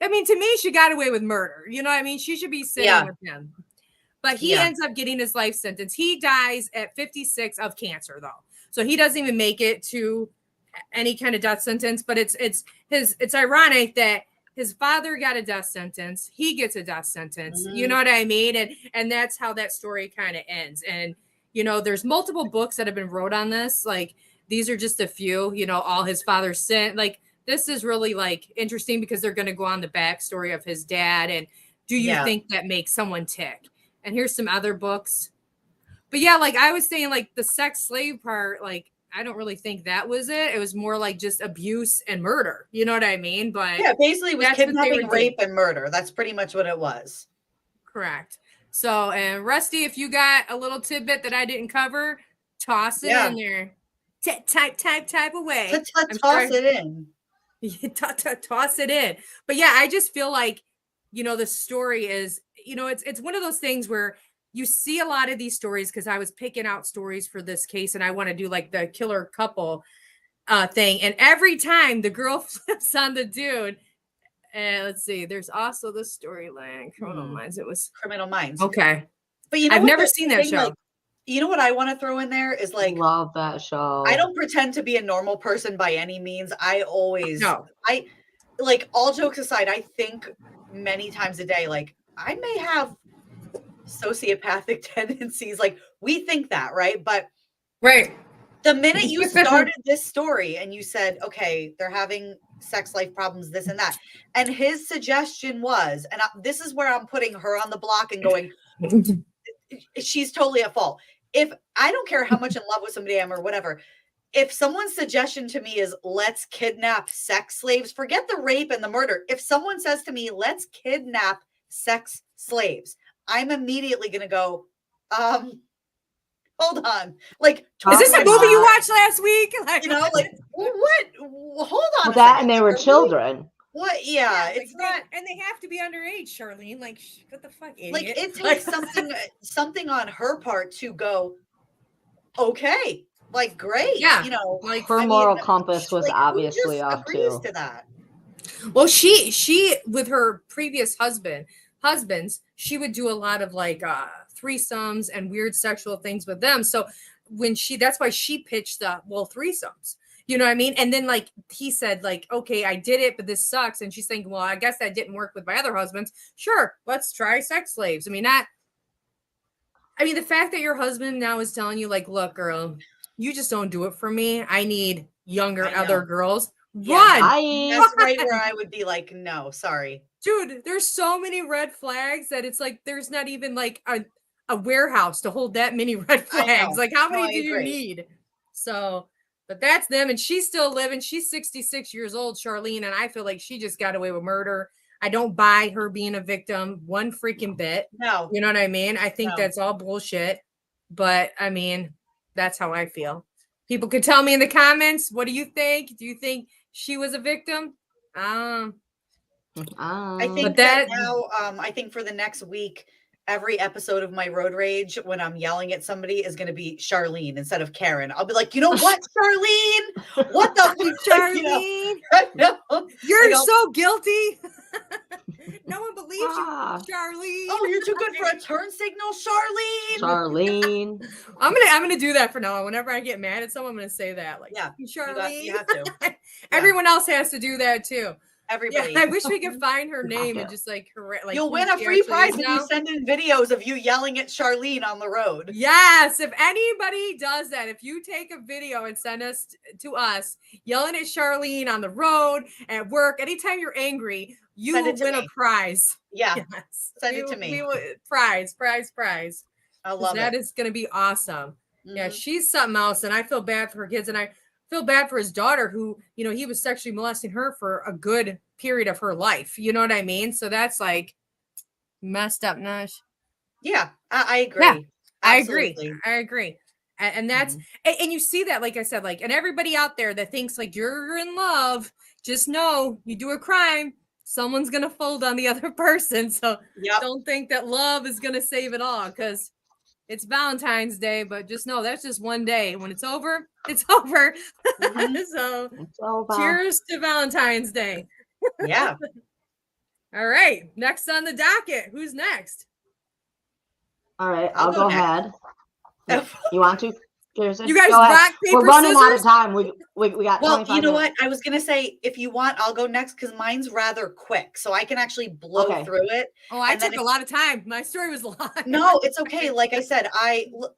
[SPEAKER 5] I mean, to me, she got away with murder. You know what I mean? She should be sitting with him. But he ends up getting his life sentence. He dies at 56 of cancer, though. So he doesn't even make it to any kind of death sentence. But it's ironic that his father got a death sentence. He gets a death sentence. You know what I mean? And that's how that story kind of ends. And, you know, there's multiple books that have been wrote on this. Like, these are just a few, you know, all his father sent. Like, this is really like interesting because they're going to go on the backstory of his dad. And do you think that makes someone tick? And here's some other books. But yeah, like I was saying, like the sex slave part, like, I don't really think that was it. It was more like just abuse and murder. You know what I mean? But
[SPEAKER 6] yeah, basically it was kidnapping, rape, and murder. That's pretty much what it was.
[SPEAKER 5] Correct. So, and Rusty, if you got a little tidbit that I didn't cover, toss it in there. Type away.
[SPEAKER 6] Toss it in.
[SPEAKER 5] Toss it in. But yeah, I just feel like, you know, the story is, you know, it's one of those things where you see a lot of these stories, because I was picking out stories for this case and I want to do like the killer couple thing. And every time the girl flips on the dude, and let's see, there's also the storyline. Criminal Minds. It was
[SPEAKER 6] Criminal Minds.
[SPEAKER 5] Okay.
[SPEAKER 6] But you know,
[SPEAKER 5] I've never seen that show.
[SPEAKER 6] Like, you know what I want to throw in there is like,
[SPEAKER 7] love that show.
[SPEAKER 6] I don't pretend to be a normal person by any means. I like, all jokes aside, I think many times a day, like, I may have sociopathic tendencies. Like, we think that, right? But the minute you started this story and you said, okay, they're having sex life problems, this and that, and his suggestion was, and this is where I'm putting her on the block and going, she's totally at fault. If I don't care how much in love with somebody I am or whatever, if someone's suggestion to me is let's kidnap sex slaves, forget the rape and the murder. If someone says to me, let's kidnap sex slaves, I'm immediately going to go, hold on. Like,
[SPEAKER 5] is this a movie you watched last week?
[SPEAKER 6] Like, you know, like, what? Hold on.
[SPEAKER 7] That and they were children.
[SPEAKER 6] What? Yeah, it's
[SPEAKER 5] not, and they have to be underage, Charlene. Like, what the fuck, idiot?
[SPEAKER 6] Like, it takes something on her part to go, okay, like, great.
[SPEAKER 5] Yeah,
[SPEAKER 6] you know,
[SPEAKER 7] like her moral compass was like, obviously off too.
[SPEAKER 6] To that.
[SPEAKER 5] Well, she with her previous husbands, she would do a lot of like threesomes and weird sexual things with them. So that's why she pitched the threesomes. You know what I mean? And then like he said, like, okay, I did it, but this sucks. And she's thinking, well, I guess that didn't work with my other husbands. Sure, let's try sex slaves. I mean, the fact that your husband now is telling you, like, look, girl, you just don't do it for me. I need younger other girls.
[SPEAKER 6] Yeah,
[SPEAKER 5] Run.
[SPEAKER 6] That's right where I would be like, no, sorry.
[SPEAKER 5] Dude, there's so many red flags that it's like there's not even like a warehouse to hold that many red flags. Like, how many do you need? So, but that's them, and she's still living. She's 66 years old, Charlene, and I feel like she just got away with murder. I don't buy her being a victim one freaking bit.
[SPEAKER 6] No.
[SPEAKER 5] You know what I mean? I think that's all bullshit. But I mean, that's how I feel. People could tell me in the comments, what do you think? Do you think she was a victim?
[SPEAKER 6] I think that now, I think for the next week, every episode of my road rage when I'm yelling at somebody is going to be Charlene instead of Karen. I'll be like, you know what, Charlene? What the fuck? You know,
[SPEAKER 5] Charlene,
[SPEAKER 6] I know.
[SPEAKER 5] you're so guilty. No one believes
[SPEAKER 7] Ah.
[SPEAKER 5] you, Charlene.
[SPEAKER 6] Oh, you're too good for a turn signal, Charlene.
[SPEAKER 7] Charlene.
[SPEAKER 5] I'm gonna do that for now. Whenever I get mad at someone, I'm gonna say that. Like,
[SPEAKER 6] Yeah,
[SPEAKER 5] Charlene.
[SPEAKER 6] you have to.
[SPEAKER 5] Everyone else has to do that too.
[SPEAKER 6] Everybody.
[SPEAKER 5] Yeah, I wish we could find her name and just like
[SPEAKER 6] you'll win a
[SPEAKER 5] who she
[SPEAKER 6] free
[SPEAKER 5] actually
[SPEAKER 6] prize
[SPEAKER 5] is
[SPEAKER 6] if
[SPEAKER 5] now.
[SPEAKER 6] you send in videos of you yelling at Charlene on the road.
[SPEAKER 5] Yes, if anybody does that, if you take a video and send us to us yelling at Charlene on the road, at work, anytime you're angry, you
[SPEAKER 6] Send
[SPEAKER 5] will
[SPEAKER 6] it to
[SPEAKER 5] win a
[SPEAKER 6] me.
[SPEAKER 5] prize.
[SPEAKER 6] Yeah.
[SPEAKER 5] Yes.
[SPEAKER 6] Send it to me.
[SPEAKER 5] We will, prize.
[SPEAKER 6] I love
[SPEAKER 5] That
[SPEAKER 6] it.
[SPEAKER 5] is going to be awesome. Yeah,
[SPEAKER 6] Mhm.
[SPEAKER 5] she's something else, and I feel bad for her kids, and I feel bad for his daughter, who, you know, he was sexually molesting her for a good period of her life. You know what I mean? So that's like messed up, Nash.
[SPEAKER 6] Yeah, I agree.
[SPEAKER 5] Yeah,
[SPEAKER 6] Absolutely.
[SPEAKER 5] I agree. And that's and you see that, like I said, like, and everybody out there that thinks like you're in love, just know you do a crime, someone's gonna fold on the other person. So don't think that love is gonna save it all, because it's Valentine's Day, but just know that's just one day. When it's over, it's over. So
[SPEAKER 7] It's over.
[SPEAKER 5] cheers to Valentine's Day.
[SPEAKER 6] Yeah.
[SPEAKER 5] All right. Next on the docket. Who's next?
[SPEAKER 7] All right,
[SPEAKER 6] I'll
[SPEAKER 7] I'll
[SPEAKER 6] go
[SPEAKER 7] go
[SPEAKER 6] next.
[SPEAKER 7] ahead. You want to? Kirsten?
[SPEAKER 5] You guys
[SPEAKER 7] Go ahead.
[SPEAKER 5] rock, paper,
[SPEAKER 7] We're running out of
[SPEAKER 5] scissors?
[SPEAKER 7] time. We got.
[SPEAKER 6] Well,
[SPEAKER 7] 25
[SPEAKER 6] you know
[SPEAKER 7] minutes.
[SPEAKER 6] what? I was gonna say, if you want, I'll go next because mine's rather quick, so I can actually blow
[SPEAKER 7] Okay.
[SPEAKER 6] through it.
[SPEAKER 5] Oh, I
[SPEAKER 6] And then
[SPEAKER 5] took a lot of time. My story was long.
[SPEAKER 6] No, it's okay. Like I said,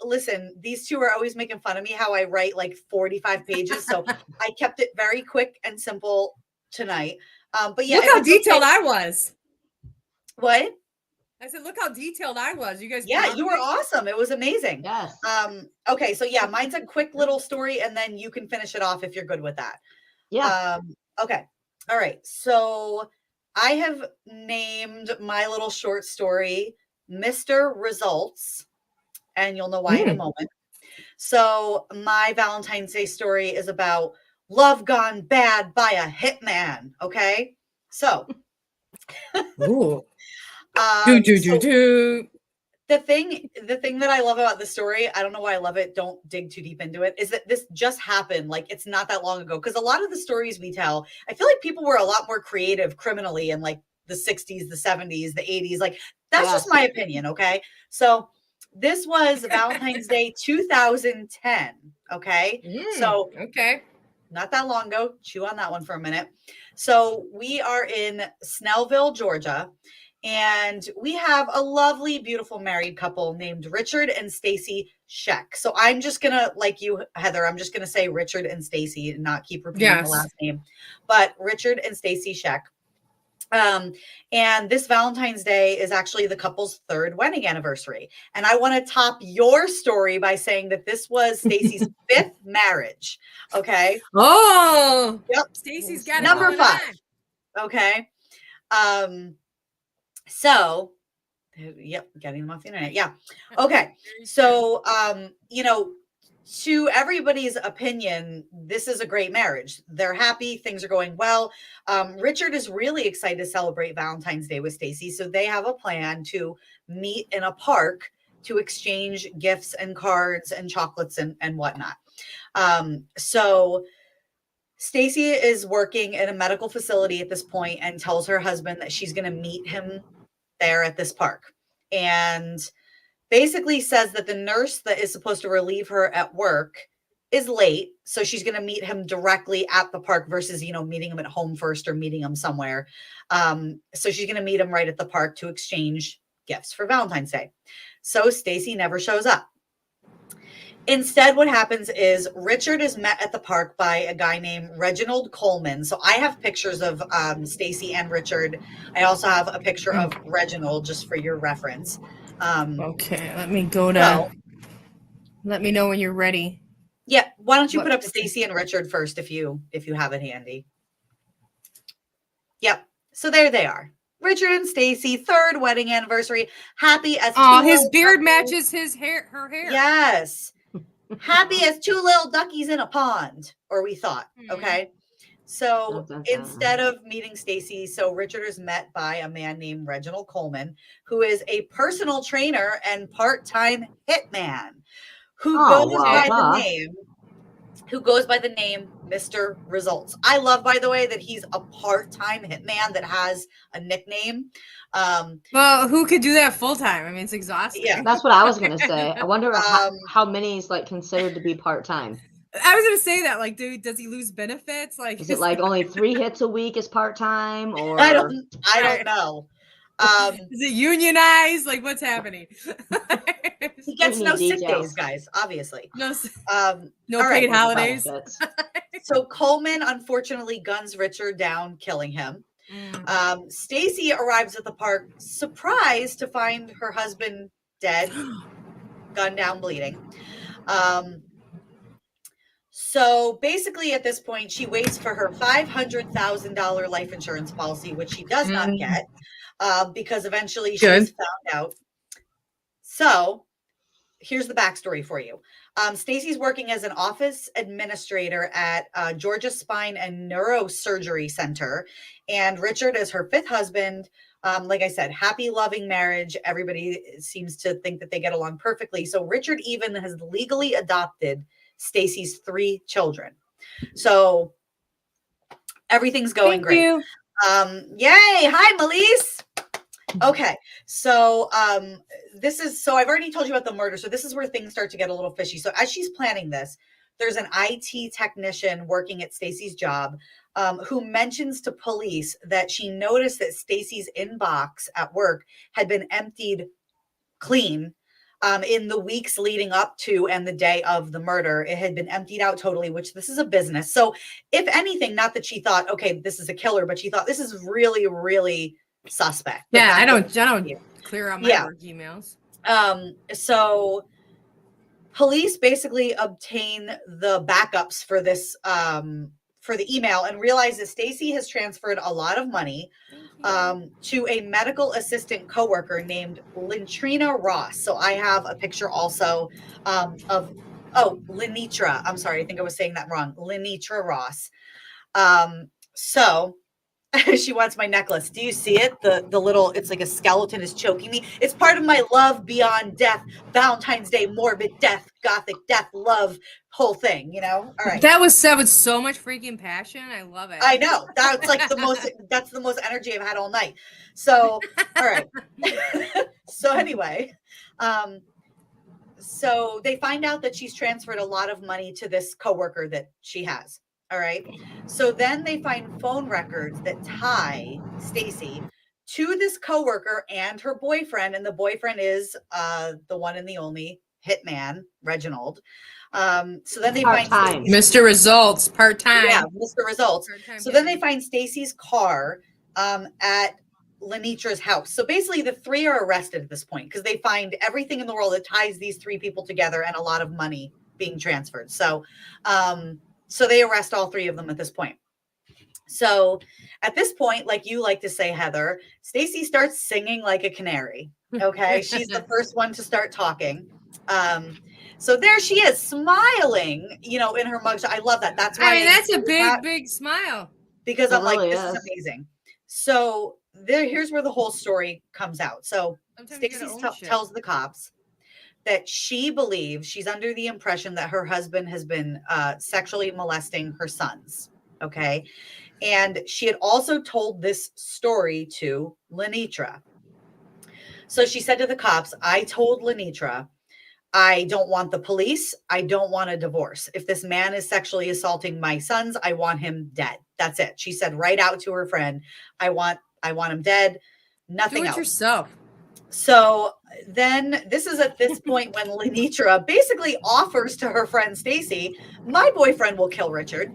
[SPEAKER 6] listen, these two are always making fun of me how I write like 45 pages. So I kept it very quick and simple tonight. But yeah,
[SPEAKER 5] Look how detailed I was.
[SPEAKER 6] What?
[SPEAKER 5] I said, look how detailed I was. You guys.
[SPEAKER 6] Yeah, you were awesome. It was amazing.
[SPEAKER 7] Yes.
[SPEAKER 6] Okay, so yeah, mine's a quick little story, and then you can finish it off if you're good with that.
[SPEAKER 7] Yeah.
[SPEAKER 6] Okay. All right. So I have named my little short story Mr. Results, and you'll know why in a moment. So my Valentine's Day story is about love gone bad by a hitman. Okay. So
[SPEAKER 5] Ooh.
[SPEAKER 6] so the thing that I love about the story, I don't know why I love it, don't dig too deep into it, is that this just happened. Like, it's not that long ago. Because a lot of the stories we tell, I feel like people were a lot more creative criminally in like the 60s, the 70s, the 80s. Like, that's just my opinion. Okay. So this was Valentine's Day 2010. Okay. So not that long ago. Chew on that one for a minute. So we are in Snellville, Georgia. And we have a lovely, beautiful married couple named Richard and Stacy Sheck. So I'm just going to, like you, Heather, I'm just going to say Richard and Stacy and not keep repeating the last name. But Richard and Stacy Sheck. And this Valentine's Day is actually the couple's third wedding anniversary. And I want to top your story by saying that this was Stacy's fifth marriage. Okay.
[SPEAKER 5] Oh,
[SPEAKER 6] yep.
[SPEAKER 5] Stacy's got
[SPEAKER 6] number 5. Okay. So, yep, getting them off the internet. Yeah. Okay. So, you know, to everybody's opinion, this is a great marriage. They're happy. Things are going well. Richard is really excited to celebrate Valentine's Day with Stacy. So they have a plan to meet in a park to exchange gifts and cards and chocolates and whatnot. So Stacy is working in a medical facility at this point and tells her husband that she's going to meet him there at this park, and basically says that the nurse that is supposed to relieve her at work is late. So she's going to meet him directly at the park versus, you know, meeting him at home first or meeting him somewhere. So she's going to meet him right at the park to exchange gifts for Valentine's Day. So Stacy never shows up. Instead, what happens is Richard is met at the park by a guy named Reginald Coleman. So I have pictures of Stacy and Richard. I also have a picture of Reginald just for your reference.
[SPEAKER 5] Okay, let me go to. Let me know when you're ready.
[SPEAKER 6] Yeah, why don't you put up Stacy and Richard first if you have it handy. Yep. So there they are. Richard and Stacy, third wedding anniversary. Happy as
[SPEAKER 5] his beard matches his hair, her hair.
[SPEAKER 6] Yes. Happy as two little duckies in a pond, or we thought. Okay. So
[SPEAKER 7] Dun, dun, dun.
[SPEAKER 6] instead of meeting Stacy, so Richard is met by a man named Reginald Coleman, who is a personal trainer and part-time hitman who
[SPEAKER 7] Oh,
[SPEAKER 6] goes
[SPEAKER 7] well,
[SPEAKER 6] by the
[SPEAKER 7] duh.
[SPEAKER 6] name Mr. Results. I love, by the way, that he's a part-time hitman that has a nickname.
[SPEAKER 5] Well, who could do that full time? I mean, it's exhausting.
[SPEAKER 6] Yeah.
[SPEAKER 7] That's what I was gonna say. I wonder how many is like considered to be part-time.
[SPEAKER 5] I was gonna say that. Like, dude, does he lose benefits? Like,
[SPEAKER 7] Is it like only 3 hits a week is part-time, or
[SPEAKER 6] I don't know.
[SPEAKER 5] Is it unionized? Like, what's happening?
[SPEAKER 6] He gets
[SPEAKER 7] Give me
[SPEAKER 6] no sick
[SPEAKER 7] details.
[SPEAKER 6] days, guys, obviously.
[SPEAKER 5] No, no
[SPEAKER 6] all right.
[SPEAKER 5] paid holidays.
[SPEAKER 7] benefits?
[SPEAKER 6] So Coleman unfortunately guns Richard down, killing him. Stacy arrives at the park surprised to find her husband dead, gunned down, bleeding. So basically at this point, she waits for her $500,000 life insurance policy, which she does not get because eventually she's found out. So here's the backstory for you. Stacy's working as an office administrator at Georgia Spine and Neurosurgery Center. And Richard is her 5th husband. Like I said, happy, loving marriage. Everybody seems to think that they get along perfectly. So Richard even has legally adopted Stacy's 3 children. So everything's going great.
[SPEAKER 5] You.
[SPEAKER 6] Yay. Hi, Melise. Okay. So I've already told you about the murder. So this is where things start to get a little fishy. So as she's planning this, there's an IT technician working at Stacy's job who mentions to police that she noticed that Stacy's inbox at work had been emptied clean in the weeks leading up to and the day of the murder. It had been emptied out totally, which this is a business. So if anything, not that she thought, okay, this is a killer, but she thought this is really, really suspect.
[SPEAKER 5] Yeah, I don't clear out my work emails.
[SPEAKER 6] So police basically obtain the backups for this for the email and realize that Stacy has transferred a lot of money to a medical assistant coworker named Lentrina Ross. So I have a picture also of Lenitra. I'm sorry, I think I was saying that wrong. Lenitra Ross. So she wants my necklace. Do you see it? The little, it's like a skeleton is choking me. It's part of my love beyond death, Valentine's Day, morbid death, gothic death, love, whole thing, you know? All right.
[SPEAKER 5] That was said with so much freaking passion. I love it.
[SPEAKER 6] I know. That's like that's the most energy I've had all night. So, all right. So anyway, so they find out that she's transferred a lot of money to this coworker that she has. All right. So then they find phone records that tie Stacy to this coworker and her boyfriend. And the boyfriend is the one and the only hitman, Reginald. So then they find
[SPEAKER 5] Mr. Results, part-time.
[SPEAKER 6] Yeah, Mr. Results. So then they find Stacy's car at Lenitra's house. So basically the 3 are arrested at this point because they find everything in the world that ties these 3 people together and a lot of money being transferred. So so they arrest all 3 of them at this point. So at this point, like you like to say, Heather, Stacy starts singing like a canary. Okay. She's the first one to start talking. So there she is smiling, you know, in her mugshot. I love that. That's why.
[SPEAKER 5] I mean, that's a big smile.
[SPEAKER 6] Because I'm like, this is amazing. So here's where the whole story comes out. So Stacy tells the cops that she believes, she's under the impression that her husband has been sexually molesting her sons. Okay. And she had also told this story to Lenitra. So she said to the cops, I told Lenitra, I don't want the police. I don't want a divorce. If this man is sexually assaulting my sons, I want him dead. That's it. She said right out to her friend, I want him dead. Nothing else.
[SPEAKER 5] Do it yourself.
[SPEAKER 6] So then this is at this point when Lenitra basically offers to her friend Stacy, my boyfriend will kill Richard.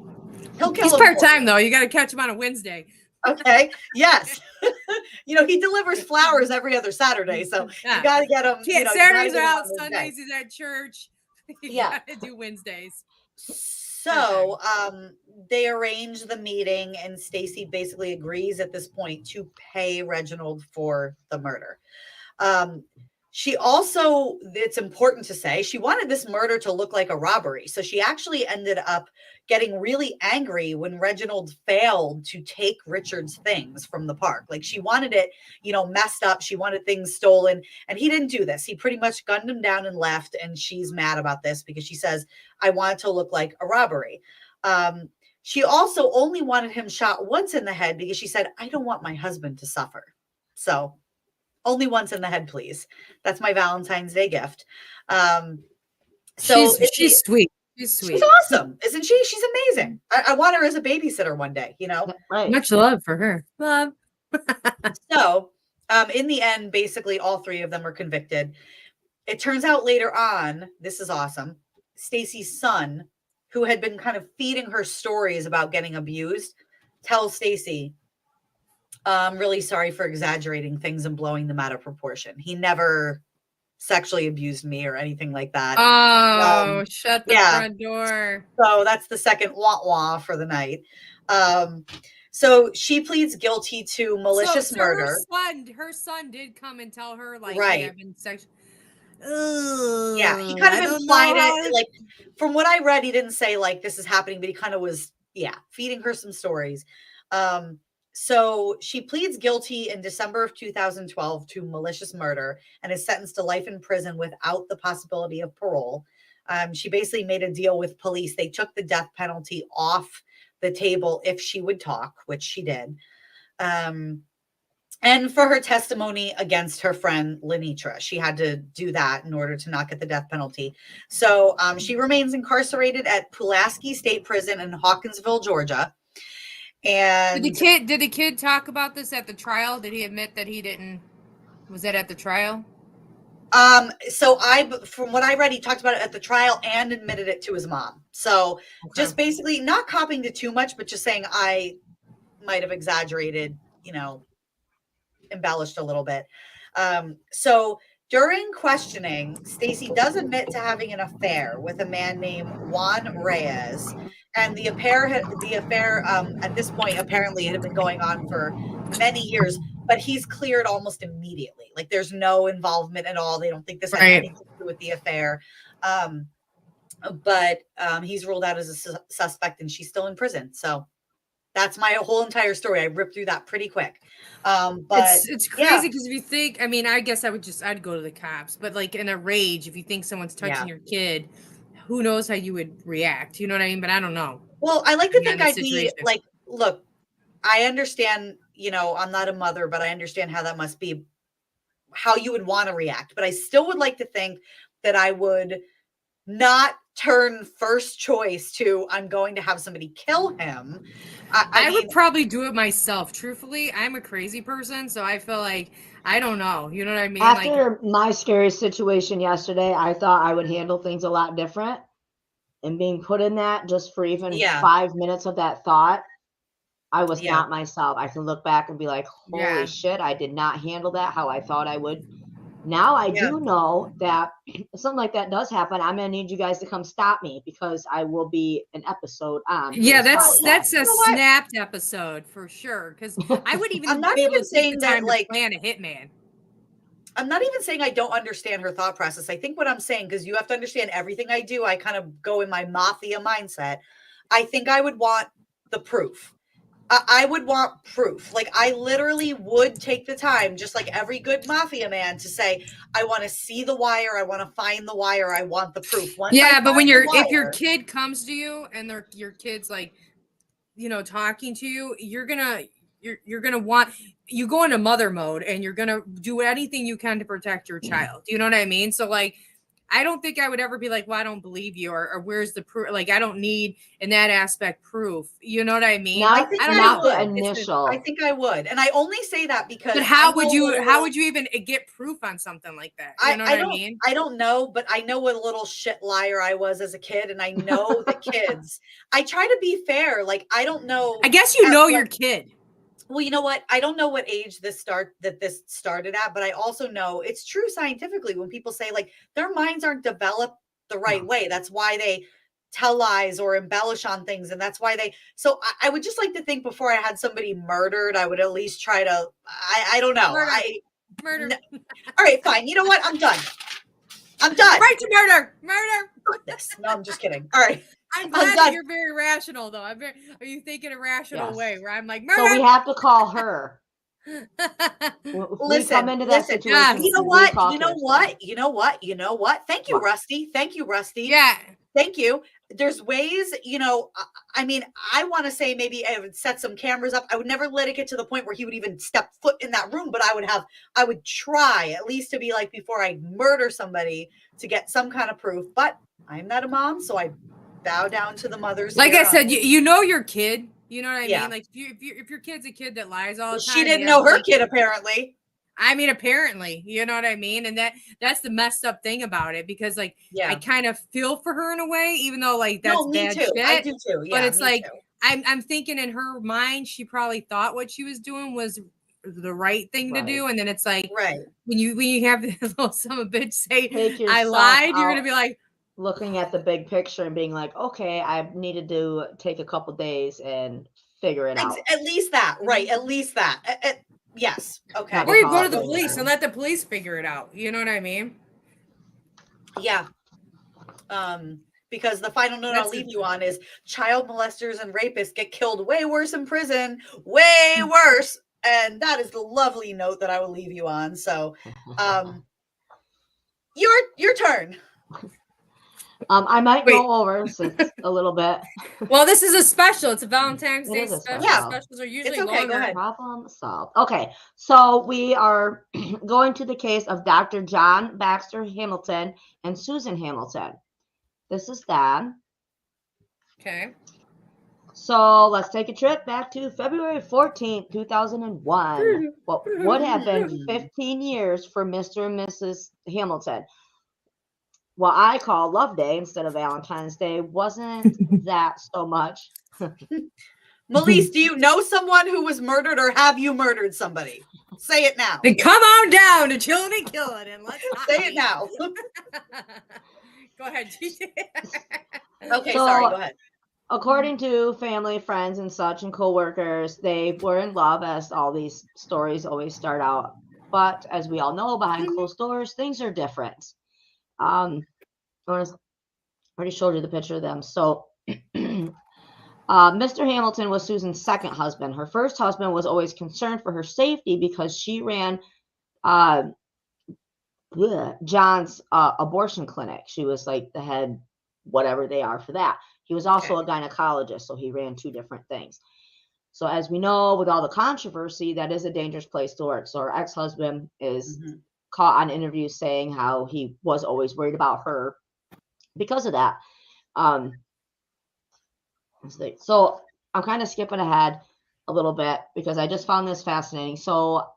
[SPEAKER 6] He'll kill him.
[SPEAKER 5] He's part-time though. You got to catch him on a Wednesday.
[SPEAKER 6] Okay. Yes. You know, he delivers flowers every other Saturday. So you got to get him.
[SPEAKER 5] Saturdays are out. Sundays he's at church. You got to do Wednesdays.
[SPEAKER 6] So they arrange the meeting and Stacy basically agrees at this point to pay Reginald for the murder. She also, it's important to say, she wanted this murder to look like a robbery. So she actually ended up getting really angry when Reginald failed to take Richard's things from the park. Like she wanted it, messed up. She wanted things stolen. And he didn't do this. He pretty much gunned him down and left. And she's mad about this because she says, I want it to look like a robbery. She also only wanted him shot once in the head because she said, I don't want my husband to suffer. So only once in the head, please. That's my Valentine's Day gift.
[SPEAKER 5] She's sweet. She's sweet.
[SPEAKER 6] She's awesome, isn't she? She's amazing. I want her as a babysitter one day,
[SPEAKER 7] Right.
[SPEAKER 5] Much love for her. Love.
[SPEAKER 6] So, in the end, basically all three of them are convicted. It turns out later on, this is awesome, Stacy's son, who had been kind of feeding her stories about getting abused, tells Stacy, I'm really sorry for exaggerating things and blowing them out of proportion. He never sexually abused me or anything like that.
[SPEAKER 5] Oh, shut the front door.
[SPEAKER 6] So that's the second wah-wah for the night. So she pleads guilty to malicious murder.
[SPEAKER 5] Her son did come and tell her, like,
[SPEAKER 6] right.
[SPEAKER 5] Hey, I've been sexual.
[SPEAKER 6] Yeah, he kind of implied it. Like, from what I read, he didn't say, like, this is happening, but he kind of was, feeding her some stories. So she pleads guilty in December of 2012 to malicious murder and is sentenced to life in prison without the possibility of parole. She basically made a deal with police. They took the death penalty off the table if she would talk, which she did. And for her testimony against her friend Lenitra, she had to do that in order to not get the death penalty. So she remains incarcerated at Pulaski State Prison in Hawkinsville, Georgia. And
[SPEAKER 5] did the kid talk about this at the trial? Did he admit that he didn't? Was that at the trial?
[SPEAKER 6] So from what I read, he talked about it at the trial and admitted it to his mom. So just basically not copying to too much, but just saying I might have exaggerated, embellished a little bit. So during questioning, Stacy does admit to having an affair with a man named Juan Reyes. And the affair at this point apparently had been going on for many years, but he's cleared almost immediately. Like there's no involvement at all. They don't think this had anything to do with the affair. But he's ruled out as a suspect and she's still in prison. So that's my whole entire story. I ripped through that pretty quick. But
[SPEAKER 5] it's crazy because if you think, I mean, I guess I'd go to the cops, but like in a rage, if you think someone's touching your kid, who knows how you would react? You know what I mean? But I don't know.
[SPEAKER 6] Well, I like to think I'd be like, look, I understand, I'm not a mother, but I understand how that must be, how you would want to react. But I still would like to think that I would not turn first choice to I'm going to have somebody kill him. I
[SPEAKER 5] would probably do it myself. Truthfully, I'm a crazy person, so I feel like I don't know. You know what I mean?
[SPEAKER 7] After my scary situation yesterday, I thought I would handle things a lot different. And being put in that just for even 5 minutes of that thought, I was not myself. I can look back and be like, holy shit, I did not handle that how I thought I would. Now I do know that if something like that does happen, I'm going to need you guys to come stop me because I will be an episode on.
[SPEAKER 5] Yeah, that's a snapped episode for sure. Because I would even
[SPEAKER 6] I'm not even saying that like
[SPEAKER 5] plan a hitman.
[SPEAKER 6] I'm not even saying I don't understand her thought process. I think what I'm saying, because you have to understand everything I do, I kind of go in my mafia mindset. I think I would want the proof. I would want proof. Like I literally would take the time, just like every good mafia man, to say, I want to see the wire. I want to find the wire. I want the proof. But
[SPEAKER 5] when if your kid comes to you and your kid's like, talking to you, you're gonna want, you go into mother mode and you're gonna do anything you can to protect your child. You know what I mean? So like, I don't think I would ever be like, well, I don't believe you, or where's the proof? Like, I don't need in that aspect proof. You know what I mean?
[SPEAKER 7] I think I would.
[SPEAKER 6] And I only say that because
[SPEAKER 5] but how would you even get proof on something like that? You know what I mean?
[SPEAKER 6] I don't know, but I know what a little shit liar I was as a kid, and I know the kids. I try to be fair. Like, I don't know.
[SPEAKER 5] I guess your kid.
[SPEAKER 6] Well, you know what? I don't know what age this started at, but I also know it's true scientifically when people say like their minds aren't developed the right way. That's why they tell lies or embellish on things. And that's why so I would just like to think before I had somebody murdered, I would at least try to, I don't know.
[SPEAKER 5] Murder.
[SPEAKER 6] No. All right, fine. You know what? I'm done. I'm done.
[SPEAKER 5] Right to murder. Murder.
[SPEAKER 6] Goodness. No, I'm just kidding. All right.
[SPEAKER 5] I'm glad that
[SPEAKER 6] done.
[SPEAKER 5] you're very rational, though. Are you thinking a rational
[SPEAKER 7] Yes.
[SPEAKER 5] way where I'm like,
[SPEAKER 7] So we
[SPEAKER 5] murder?
[SPEAKER 7] have to call her. If we come into that
[SPEAKER 6] listen,
[SPEAKER 7] situation,
[SPEAKER 6] you know
[SPEAKER 7] we
[SPEAKER 6] what?
[SPEAKER 7] call
[SPEAKER 6] You know
[SPEAKER 7] Kirsten.
[SPEAKER 6] what? You know what? You know what? Thank you,
[SPEAKER 7] What?
[SPEAKER 6] Rusty. Thank you, Rusty.
[SPEAKER 5] Yeah.
[SPEAKER 6] Thank you. There's ways, you know, I mean, I want to say maybe I would set some cameras up. I would never let it get to the point where he would even step foot in that room, but I would try at least to be like, before I murder somebody, to get some kind of proof. But I'm not a mom, so I bow down to the mothers.
[SPEAKER 5] Like
[SPEAKER 6] here
[SPEAKER 5] I said, you know your kid. You know what I
[SPEAKER 6] Yeah.
[SPEAKER 5] mean? Like if your kid's a kid that lies all the time.
[SPEAKER 6] She didn't know her kid, apparently.
[SPEAKER 5] I mean, apparently, you know what I mean? And that's the messed up thing about it, because like
[SPEAKER 6] Yeah.
[SPEAKER 5] I kind of feel for her in a way, even though like that's
[SPEAKER 6] No, me
[SPEAKER 5] bad
[SPEAKER 6] too.
[SPEAKER 5] shit.
[SPEAKER 6] I do too. Yeah,
[SPEAKER 5] but it's
[SPEAKER 6] me
[SPEAKER 5] like
[SPEAKER 6] too.
[SPEAKER 5] I'm thinking in her mind, she probably thought what she was doing was the right thing to
[SPEAKER 7] Right.
[SPEAKER 5] do, and then it's like
[SPEAKER 6] Right.
[SPEAKER 5] when you have this little son of a bitch say
[SPEAKER 7] Take
[SPEAKER 5] I
[SPEAKER 7] yourself
[SPEAKER 5] lied, you're
[SPEAKER 7] out.
[SPEAKER 5] gonna be like,
[SPEAKER 7] Looking at the big picture and being like, okay, I needed to take a couple days and figure it out.
[SPEAKER 6] At least that, right? At least that. Yes. Okay.
[SPEAKER 7] Not
[SPEAKER 5] or you
[SPEAKER 7] call
[SPEAKER 5] go
[SPEAKER 7] it
[SPEAKER 5] to the
[SPEAKER 7] later.
[SPEAKER 5] police and let the police figure it out. You know what I mean?
[SPEAKER 6] Yeah. Because the final note I'll leave you on is child molesters and rapists get killed way worse in prison, way worse. And that is the lovely note that I will leave you on. So, your turn.
[SPEAKER 7] I might go over since a little bit.
[SPEAKER 5] Well, this is a special. It's a Valentine's
[SPEAKER 7] It
[SPEAKER 5] Day
[SPEAKER 7] is a
[SPEAKER 5] special.
[SPEAKER 7] special.
[SPEAKER 5] Specials are usually
[SPEAKER 6] It's okay.
[SPEAKER 5] longer.
[SPEAKER 6] Go ahead.
[SPEAKER 7] Problem solved. Okay, so we are going to the case of Dr. John Baxter Hamilton and Susan Hamilton. This is that.
[SPEAKER 5] Okay.
[SPEAKER 7] So let's take a trip back to February 14th, 2001. What would have been 15 years for Mr. and Mrs. Hamilton. What I call Love Day instead of Valentine's Day wasn't that so much.
[SPEAKER 6] Melise, do you know someone who was murdered, or have you murdered somebody? Say it now.
[SPEAKER 5] Then come on down to Chilling and Killing and let's
[SPEAKER 6] say it now.
[SPEAKER 5] Go ahead, GJ.
[SPEAKER 6] Okay,
[SPEAKER 7] So,
[SPEAKER 6] sorry, go ahead.
[SPEAKER 7] According to family, friends, and such, and co-workers, they were in love, as all these stories always start out. But as we all know, behind closed doors, things are different. I already showed you the picture of them. So Mr. Hamilton was Susan's second husband. Her first husband was always concerned for her safety because she ran John's abortion clinic. She was like the head, whatever they are for that. He was also a gynecologist, so he ran two different things. So as we know, with all the controversy, that is a dangerous place to work. So her ex-husband is caught on interviews saying how he was always worried about her because of that. So I'm kind of skipping ahead a little bit because I just found this fascinating. So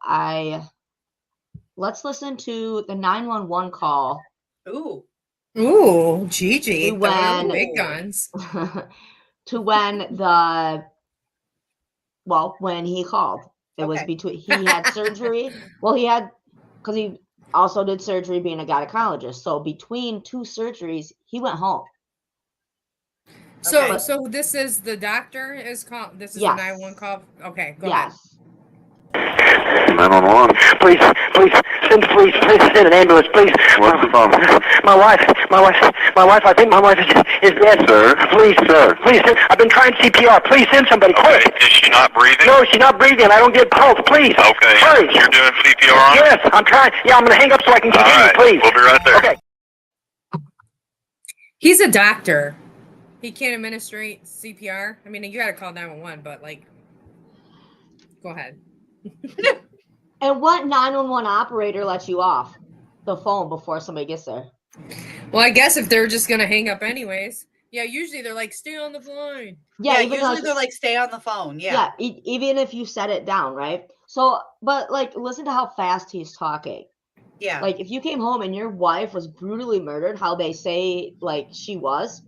[SPEAKER 7] let's listen to the 911 call.
[SPEAKER 5] Ooh, Gigi.
[SPEAKER 7] When
[SPEAKER 5] big guns.
[SPEAKER 7] to when when he called. It was between, he had surgery. Well, because he also did surgery being a gynecologist. So between two surgeries, he went home.
[SPEAKER 5] So this is the doctor is called. This is the 911 call. Okay, go ahead.
[SPEAKER 1] 911. Please, send an ambulance, please. What's the problem? My wife. I think my wife is dead. Sir. Please, I've been trying CPR. Please send somebody quick.
[SPEAKER 8] Is she not breathing?
[SPEAKER 1] No, she's not breathing. I don't get pulse. Please.
[SPEAKER 8] Okay.
[SPEAKER 1] Hurry.
[SPEAKER 8] You're doing CPR on her?
[SPEAKER 1] Yes, I'm trying. Yeah, I'm going to hang up so I can continue,
[SPEAKER 8] All right.
[SPEAKER 1] please.
[SPEAKER 8] We'll be right there.
[SPEAKER 1] Okay.
[SPEAKER 5] He's a doctor. He can't administrate CPR. I mean, you got to call 911, but like, go ahead.
[SPEAKER 7] And what 911 operator lets you off the phone before somebody gets there?
[SPEAKER 5] Well, I guess if they're just going to hang up anyways. Yeah, usually they're like, stay on the phone.
[SPEAKER 6] Yeah, usually they're like, stay on the phone. Yeah.
[SPEAKER 7] Yeah, even if you set it down, right? So, but like, listen to how fast he's talking.
[SPEAKER 6] Yeah.
[SPEAKER 7] Like, if you came home and your wife was brutally murdered, how they say, like, she was,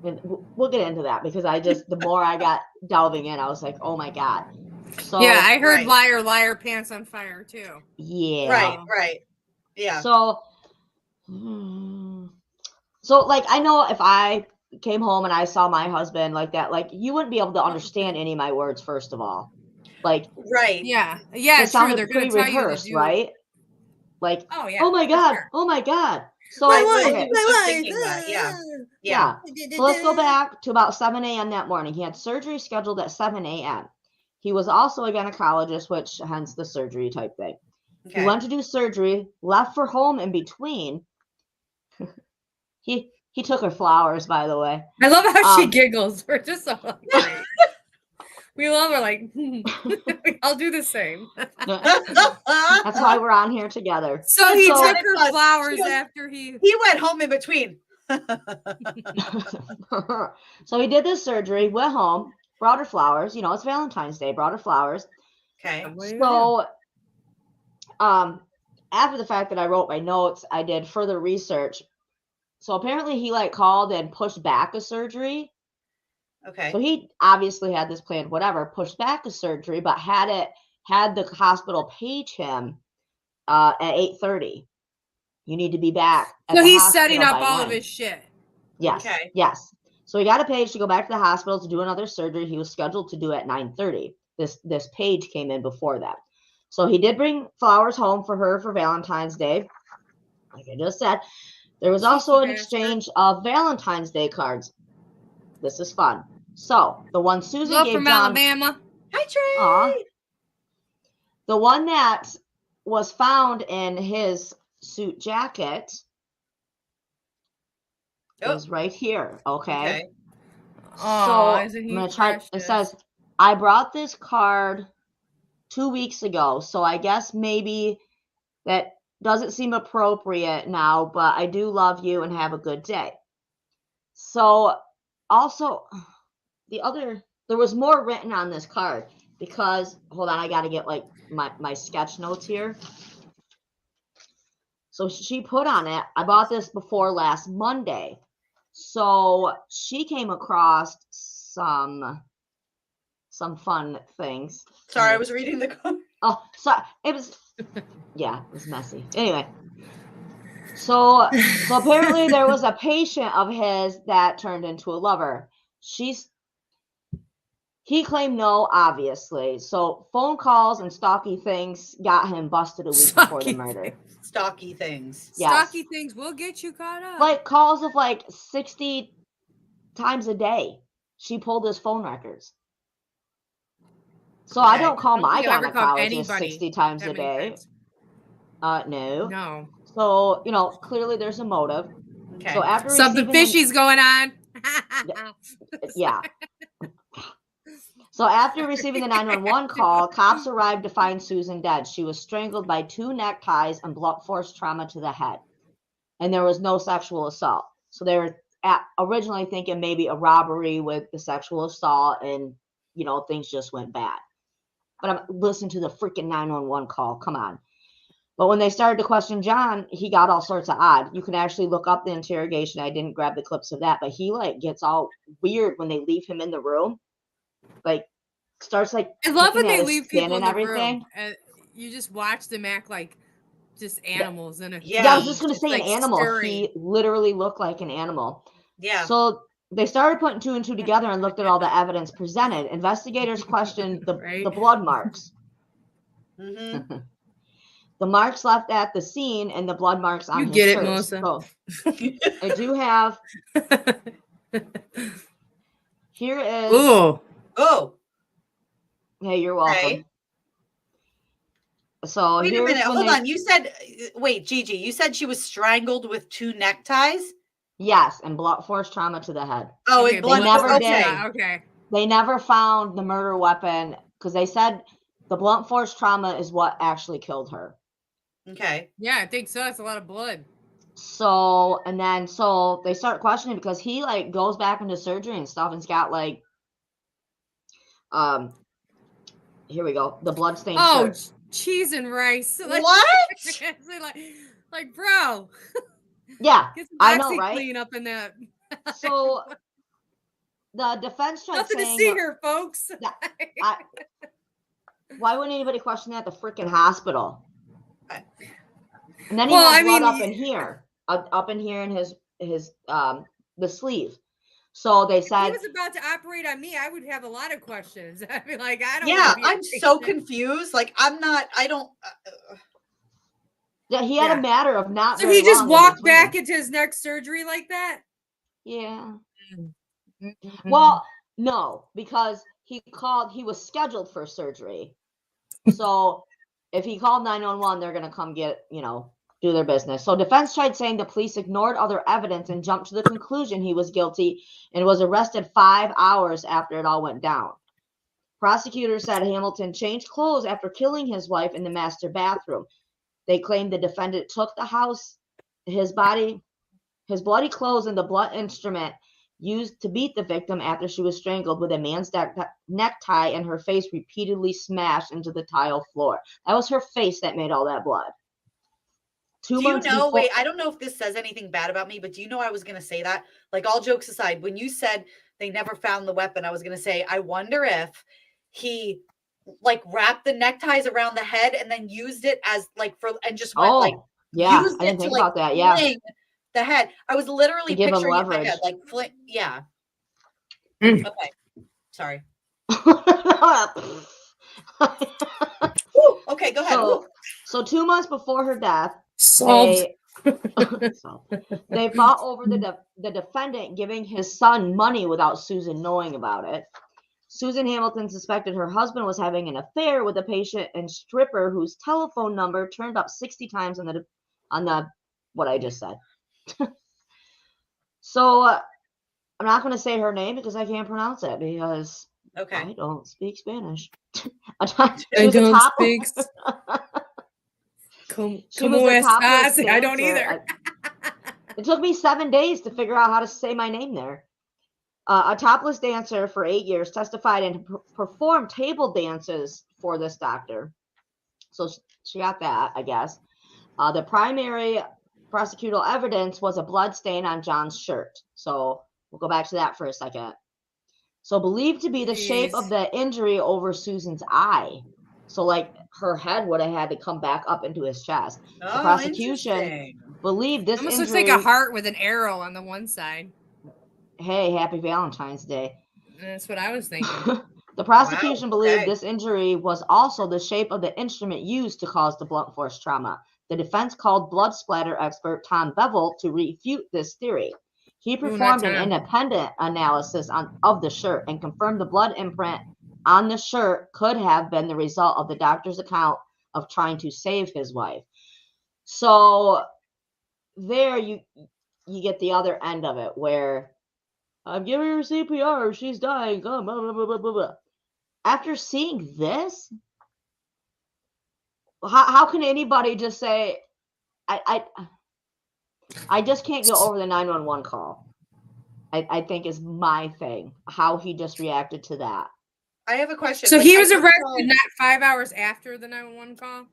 [SPEAKER 7] and we'll get into that because the more I got delving in, I was like, oh my God. So,
[SPEAKER 5] yeah, I heard liar, liar, pants on fire too.
[SPEAKER 7] Yeah.
[SPEAKER 6] Right. Yeah.
[SPEAKER 7] So like, I know if I came home and I saw my husband like that, like, you wouldn't be able to understand any of my words, first of all. Like,
[SPEAKER 6] Right.
[SPEAKER 5] Yeah.
[SPEAKER 7] it
[SPEAKER 5] True.
[SPEAKER 7] sounded
[SPEAKER 5] They're going to tell you to
[SPEAKER 7] pre-rehearsed,
[SPEAKER 5] do.
[SPEAKER 7] right? Like,
[SPEAKER 5] Oh yeah.
[SPEAKER 7] oh my
[SPEAKER 5] for
[SPEAKER 7] God,
[SPEAKER 5] sure.
[SPEAKER 7] oh my God. So,
[SPEAKER 6] I was
[SPEAKER 7] okay.
[SPEAKER 6] just thinking that. Yeah.
[SPEAKER 7] So let's go back to about 7 a.m. that morning. He had surgery scheduled at 7 a.m. He was also a gynecologist, which hence the surgery type thing.
[SPEAKER 6] Okay.
[SPEAKER 7] He went to do surgery, left for home in between. He took her flowers, by the way.
[SPEAKER 5] I love how she giggles. We're just so like, we love her. Like, I'll do the same.
[SPEAKER 7] That's why we're on here together.
[SPEAKER 5] So he took her
[SPEAKER 6] She
[SPEAKER 5] flowers
[SPEAKER 6] goes,
[SPEAKER 5] after he
[SPEAKER 6] went home in between.
[SPEAKER 7] So he did this surgery, went home, brought her flowers. You know, it's Valentine's Day, brought her flowers.
[SPEAKER 6] Okay.
[SPEAKER 7] So, after the fact that I wrote my notes, I did further research. So apparently he like called and pushed back a surgery.
[SPEAKER 6] Okay.
[SPEAKER 7] So he obviously had this planned, whatever, pushed back a surgery, but had the hospital page him at 8:30. You need to be back.
[SPEAKER 5] So he's setting up all of his shit.
[SPEAKER 7] Yes.
[SPEAKER 6] Okay.
[SPEAKER 7] Yes. So he got a page to go back to the hospital to do another surgery. He was scheduled to do at 9:30. This page came in before that. So he did bring flowers home for her for Valentine's Day. Like I just said, there was also an exchange of Valentine's Day cards. This is fun. So the one Susan
[SPEAKER 5] Love
[SPEAKER 7] gave
[SPEAKER 5] from
[SPEAKER 7] John,
[SPEAKER 5] Alabama.
[SPEAKER 6] Hi, Trey.
[SPEAKER 7] Aw. The one that was found in his suit jacket is right here. Okay. So
[SPEAKER 5] isn't he
[SPEAKER 7] I'm gonna try.
[SPEAKER 5] precious?
[SPEAKER 7] It says, I brought this card 2 weeks ago, so I guess maybe that doesn't seem appropriate now, but I do love you and have a good day. So also there was more written on this card because, hold on, I got to get like my sketch notes here. So she put on it, I bought this before last Monday. So she came across some fun things.
[SPEAKER 6] Sorry, I was reading the card.
[SPEAKER 7] Oh, sorry. It was messy. Anyway. So apparently there was a patient of his that turned into a lover. He claimed no, obviously. So phone calls and stalky things got him busted a week before the murder.
[SPEAKER 6] Stalky things.
[SPEAKER 7] Yes.
[SPEAKER 5] Stalky things will get you caught up.
[SPEAKER 7] Like calls of like 60 times a day. She pulled his phone records. So I don't call my gynecologist 60 times a day. No.
[SPEAKER 5] No.
[SPEAKER 7] So, clearly there's a motive.
[SPEAKER 6] Okay.
[SPEAKER 7] So after
[SPEAKER 5] something fishy's going on.
[SPEAKER 7] Yeah. So after receiving the 911 call, cops arrived to find Susan dead. She was strangled by 2 neckties and blunt force trauma to the head. And there was no sexual assault. So they were originally thinking maybe a robbery with the sexual assault and, things just went bad. But listen to the freaking 911 call. Come on. But when they started to question John, he got all sorts of odd. You can actually look up the interrogation. I didn't grab the clips of that, but he gets all weird when they leave him in the room. Starts
[SPEAKER 5] I love when they leave people in the
[SPEAKER 7] everything.
[SPEAKER 5] room. And you just watch them act like just animals in a
[SPEAKER 7] I was just gonna say an animal. Stirring. He literally looked like an animal.
[SPEAKER 6] Yeah.
[SPEAKER 7] So they started putting 2 and 2 together and looked at all the evidence presented. Investigators questioned the blood marks.
[SPEAKER 6] Mm-hmm.
[SPEAKER 7] The marks left at the scene and the blood marks on his
[SPEAKER 5] shirt.
[SPEAKER 7] You get it, Melissa. So, I do have. Here is.
[SPEAKER 6] Oh.
[SPEAKER 7] Hey, you're welcome.
[SPEAKER 6] Okay.
[SPEAKER 7] So
[SPEAKER 6] wait a minute. Hold on. You said, wait, Gigi, you said she was strangled with 2 neckties?
[SPEAKER 7] Yes, and blunt force trauma to the head.
[SPEAKER 6] Oh, and blood.
[SPEAKER 5] Okay.
[SPEAKER 7] They never found the murder weapon because they said the blunt force trauma is what actually killed her.
[SPEAKER 6] Okay.
[SPEAKER 5] Yeah, I think so. That's a lot of blood.
[SPEAKER 7] So they start questioning because he goes back into surgery and stuff and's got here we go, the bloodstained shirt.
[SPEAKER 5] Cheese and rice.
[SPEAKER 6] What?
[SPEAKER 5] like bro.
[SPEAKER 7] Yeah,
[SPEAKER 5] get some
[SPEAKER 7] I know, right?
[SPEAKER 5] Clean up in that.
[SPEAKER 7] So the defense tried
[SPEAKER 5] nothing
[SPEAKER 7] saying,
[SPEAKER 5] to see here, folks.
[SPEAKER 7] Why wouldn't anybody question that at the freaking hospital? And then he had blood up in here in his the sleeve. So they
[SPEAKER 5] If he
[SPEAKER 7] said,
[SPEAKER 5] was about to operate on me, I would have a lot of questions. I mean, like, I don't.
[SPEAKER 6] Yeah,
[SPEAKER 5] wanna be a
[SPEAKER 6] I'm so
[SPEAKER 5] patient.
[SPEAKER 6] confused. Like, I don't.
[SPEAKER 7] that he had
[SPEAKER 5] Yeah.
[SPEAKER 7] a matter of not
[SPEAKER 5] So
[SPEAKER 7] very
[SPEAKER 5] he just
[SPEAKER 7] long in
[SPEAKER 5] walked
[SPEAKER 7] between.
[SPEAKER 5] back into his next surgery like that?
[SPEAKER 7] Yeah.
[SPEAKER 5] Mm-hmm.
[SPEAKER 7] Well, no, because he was scheduled for surgery. So if he called 911, they're going to come get, do their business. So defense tried saying the police ignored other evidence and jumped to the conclusion he was guilty and was arrested 5 hours after it all went down. Prosecutors said Hamilton changed clothes after killing his wife in the master bathroom. They claimed the defendant took his bloody clothes and the blunt instrument used to beat the victim after she was strangled with a man's necktie and her face repeatedly smashed into the tile floor. That was her face that made all that blood.
[SPEAKER 6] Do you know, wait, I don't know if this says anything bad about me, but do you know I was going to say that? Like, all jokes aside, when you said they never found the weapon, I was going to say, I wonder if he like wrapped the neckties around the head and then used it as like and just went
[SPEAKER 7] yeah,
[SPEAKER 6] used
[SPEAKER 7] I didn't
[SPEAKER 6] it
[SPEAKER 7] think
[SPEAKER 6] to
[SPEAKER 7] about that. Yeah,
[SPEAKER 6] fling the head. I was literally
[SPEAKER 7] give him
[SPEAKER 6] picturing it in my
[SPEAKER 7] leverage.
[SPEAKER 6] head, like fling. Yeah.
[SPEAKER 5] Mm.
[SPEAKER 6] Okay. Sorry.
[SPEAKER 5] Ooh,
[SPEAKER 6] okay, go ahead.
[SPEAKER 7] So 2 months before her death,
[SPEAKER 5] solved.
[SPEAKER 7] They fought over the defendant giving his son money without Susan knowing about it. Susan Hamilton suspected her husband was having an affair with a patient and stripper whose telephone number turned up 60 times on the what I just said. So I'm not going to say her name because I can't pronounce it because I don't speak Spanish.
[SPEAKER 5] I don't speak. ¿Cómo estás? I don't either.
[SPEAKER 7] It took me 7 days to figure out how to say my name there. A topless dancer for 8 years testified and performed table dances for this doctor. So she got that, I guess. The primary prosecutorial evidence was a blood stain on John's shirt. So we'll go back to that for a second. So believed to be the shape of the injury over Susan's eye. So like her head would have had to come back up into his chest. The prosecution believed this
[SPEAKER 5] almost
[SPEAKER 7] injury
[SPEAKER 5] looks like a heart with an arrow on the one side.
[SPEAKER 7] Hey, happy Valentine's Day.
[SPEAKER 5] That's what I was thinking.
[SPEAKER 7] The prosecution believed this injury was also the shape of the instrument used to cause the blunt force trauma. The defense called blood splatter expert Tom Bevel to refute this theory. He performed an independent analysis of the shirt and confirmed the blood imprint on the shirt could have been the result of the doctor's account of trying to save his wife. So there you get the other end of it where I'm giving her CPR, she's dying. Blah, blah, blah, blah, blah. After seeing this, how can anybody just say, I just can't get over the 911 call. I think is my thing, how he just reacted to that.
[SPEAKER 6] I have a question.
[SPEAKER 5] So he was arrested not 5 hours after the 911 call?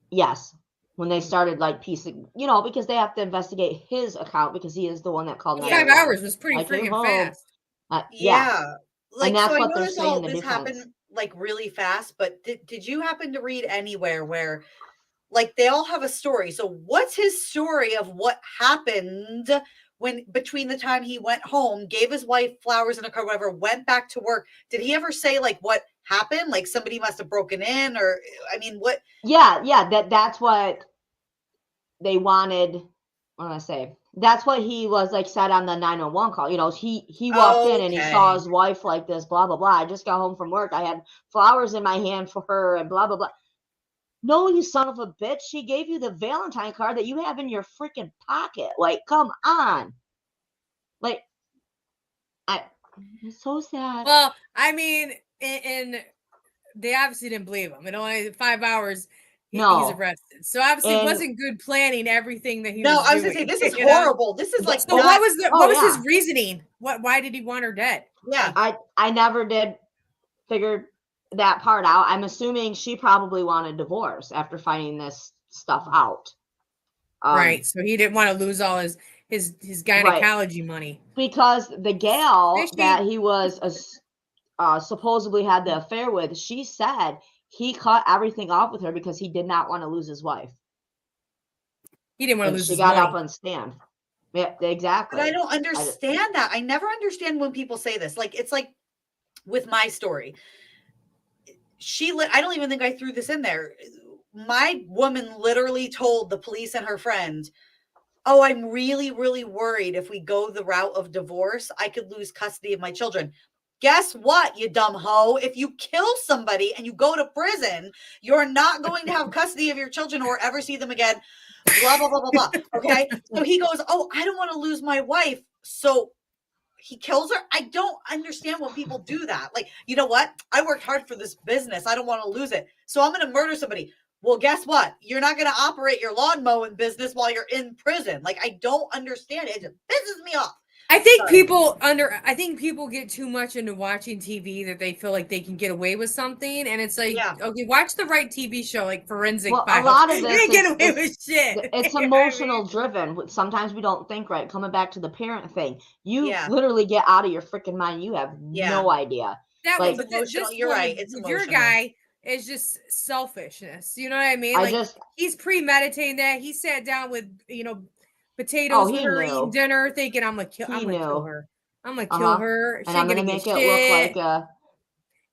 [SPEAKER 7] Yes. When they started piecing, because they have to investigate his account because he is the one that called
[SPEAKER 5] 5 hours was pretty freaking fast.
[SPEAKER 7] Yeah.
[SPEAKER 6] Like,
[SPEAKER 7] and that's
[SPEAKER 6] so
[SPEAKER 7] what
[SPEAKER 6] I
[SPEAKER 7] they're
[SPEAKER 6] noticed
[SPEAKER 7] saying
[SPEAKER 6] all
[SPEAKER 7] the
[SPEAKER 6] this
[SPEAKER 7] defense.
[SPEAKER 6] happened really fast, but did you happen to read anywhere where they all have a story? So what's his story of what happened when between the time he went home, gave his wife flowers in a car, whatever, went back to work? Did he ever say what happened? Like somebody must have broken in, or I mean, what?
[SPEAKER 7] Yeah, that's what they wanted. What do I say? That's what he was said on the 911 call. He walked in and he saw his wife like this, blah blah blah. I just got home from work. I had flowers in my hand for her and blah blah blah. No, you son of a bitch. She gave you the Valentine card that you have in your freaking pocket. Come on. It's so sad.
[SPEAKER 5] Well, I mean, and they obviously didn't believe him. In only 5 hours, he's arrested. So obviously it wasn't good planning everything that he was doing.
[SPEAKER 6] No, I was going to say, this is horrible. This is
[SPEAKER 5] So what was his reasoning? Why did he want her dead?
[SPEAKER 6] Yeah.
[SPEAKER 7] I never did figure that part out. I'm assuming she probably wanted divorce after finding this stuff out.
[SPEAKER 5] Right. So he didn't want to lose all his gynecology money.
[SPEAKER 7] Because the gal that he was supposedly had the affair with, she said he cut everything off with her because he did not want to lose his wife.
[SPEAKER 5] He didn't want to lose
[SPEAKER 7] his
[SPEAKER 5] his
[SPEAKER 7] money. She got
[SPEAKER 5] money.
[SPEAKER 7] up on stand. Yeah, exactly.
[SPEAKER 6] But I don't understand that. I never understand when people say this. Like, it's like with my story. I don't even think I threw this in there. My woman literally told the police and her friend, "Oh, I'm really, really worried if we go the route of divorce, I could lose custody of my children." Guess what, you dumb hoe? If you kill somebody and you go to prison, you're not going to have custody of your children or ever see them again. Blah, blah, blah, blah, blah. Okay. So he goes, "Oh, I don't want to lose my wife." So he kills her. I don't understand when people do that. Like, you know what? I worked hard for this business. I don't want to lose it. So I'm going to murder somebody. Well, guess what? You're not going to operate your lawn mowing business while you're in prison. Like, I don't understand it. It just pisses me off.
[SPEAKER 5] I think people get too much into watching TV that they feel like they can get away with something, and it's like, okay, watch the right TV show, like Forensic Files.
[SPEAKER 7] A lot of this
[SPEAKER 5] you can't get away with shit.
[SPEAKER 7] It's emotional driven. Sometimes we don't think right. Coming back to the parent thing, you literally get out of your freaking mind. You have no idea.
[SPEAKER 5] That
[SPEAKER 7] like,
[SPEAKER 5] was emotional. You're right. It's emotional. Your guy is just selfishness. You know what I mean? He's premeditating that. He sat down with potatoes with her eating dinner, thinking, I'm gonna kill her. I'm gonna kill her.
[SPEAKER 7] And I'm gonna make it look like a.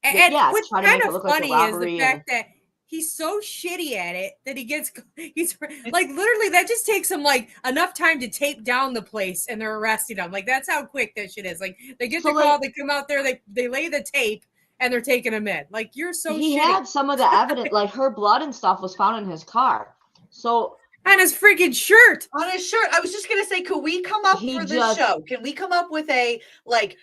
[SPEAKER 5] And what's kind of funny is the fact that he's so shitty at it that he's like, literally, that just takes him like enough time to tape down the place and they're arresting him. Like, that's how quick that shit is. Like, they get the call, they come out there, they lay the tape and they're taking him in. Like, you're so
[SPEAKER 7] he
[SPEAKER 5] shitty.
[SPEAKER 7] Had some of the evidence, like her blood and stuff was found in his car. So
[SPEAKER 5] on his freaking shirt.
[SPEAKER 6] On his shirt. I was just gonna say, could we come up for this show? Can we come up with a like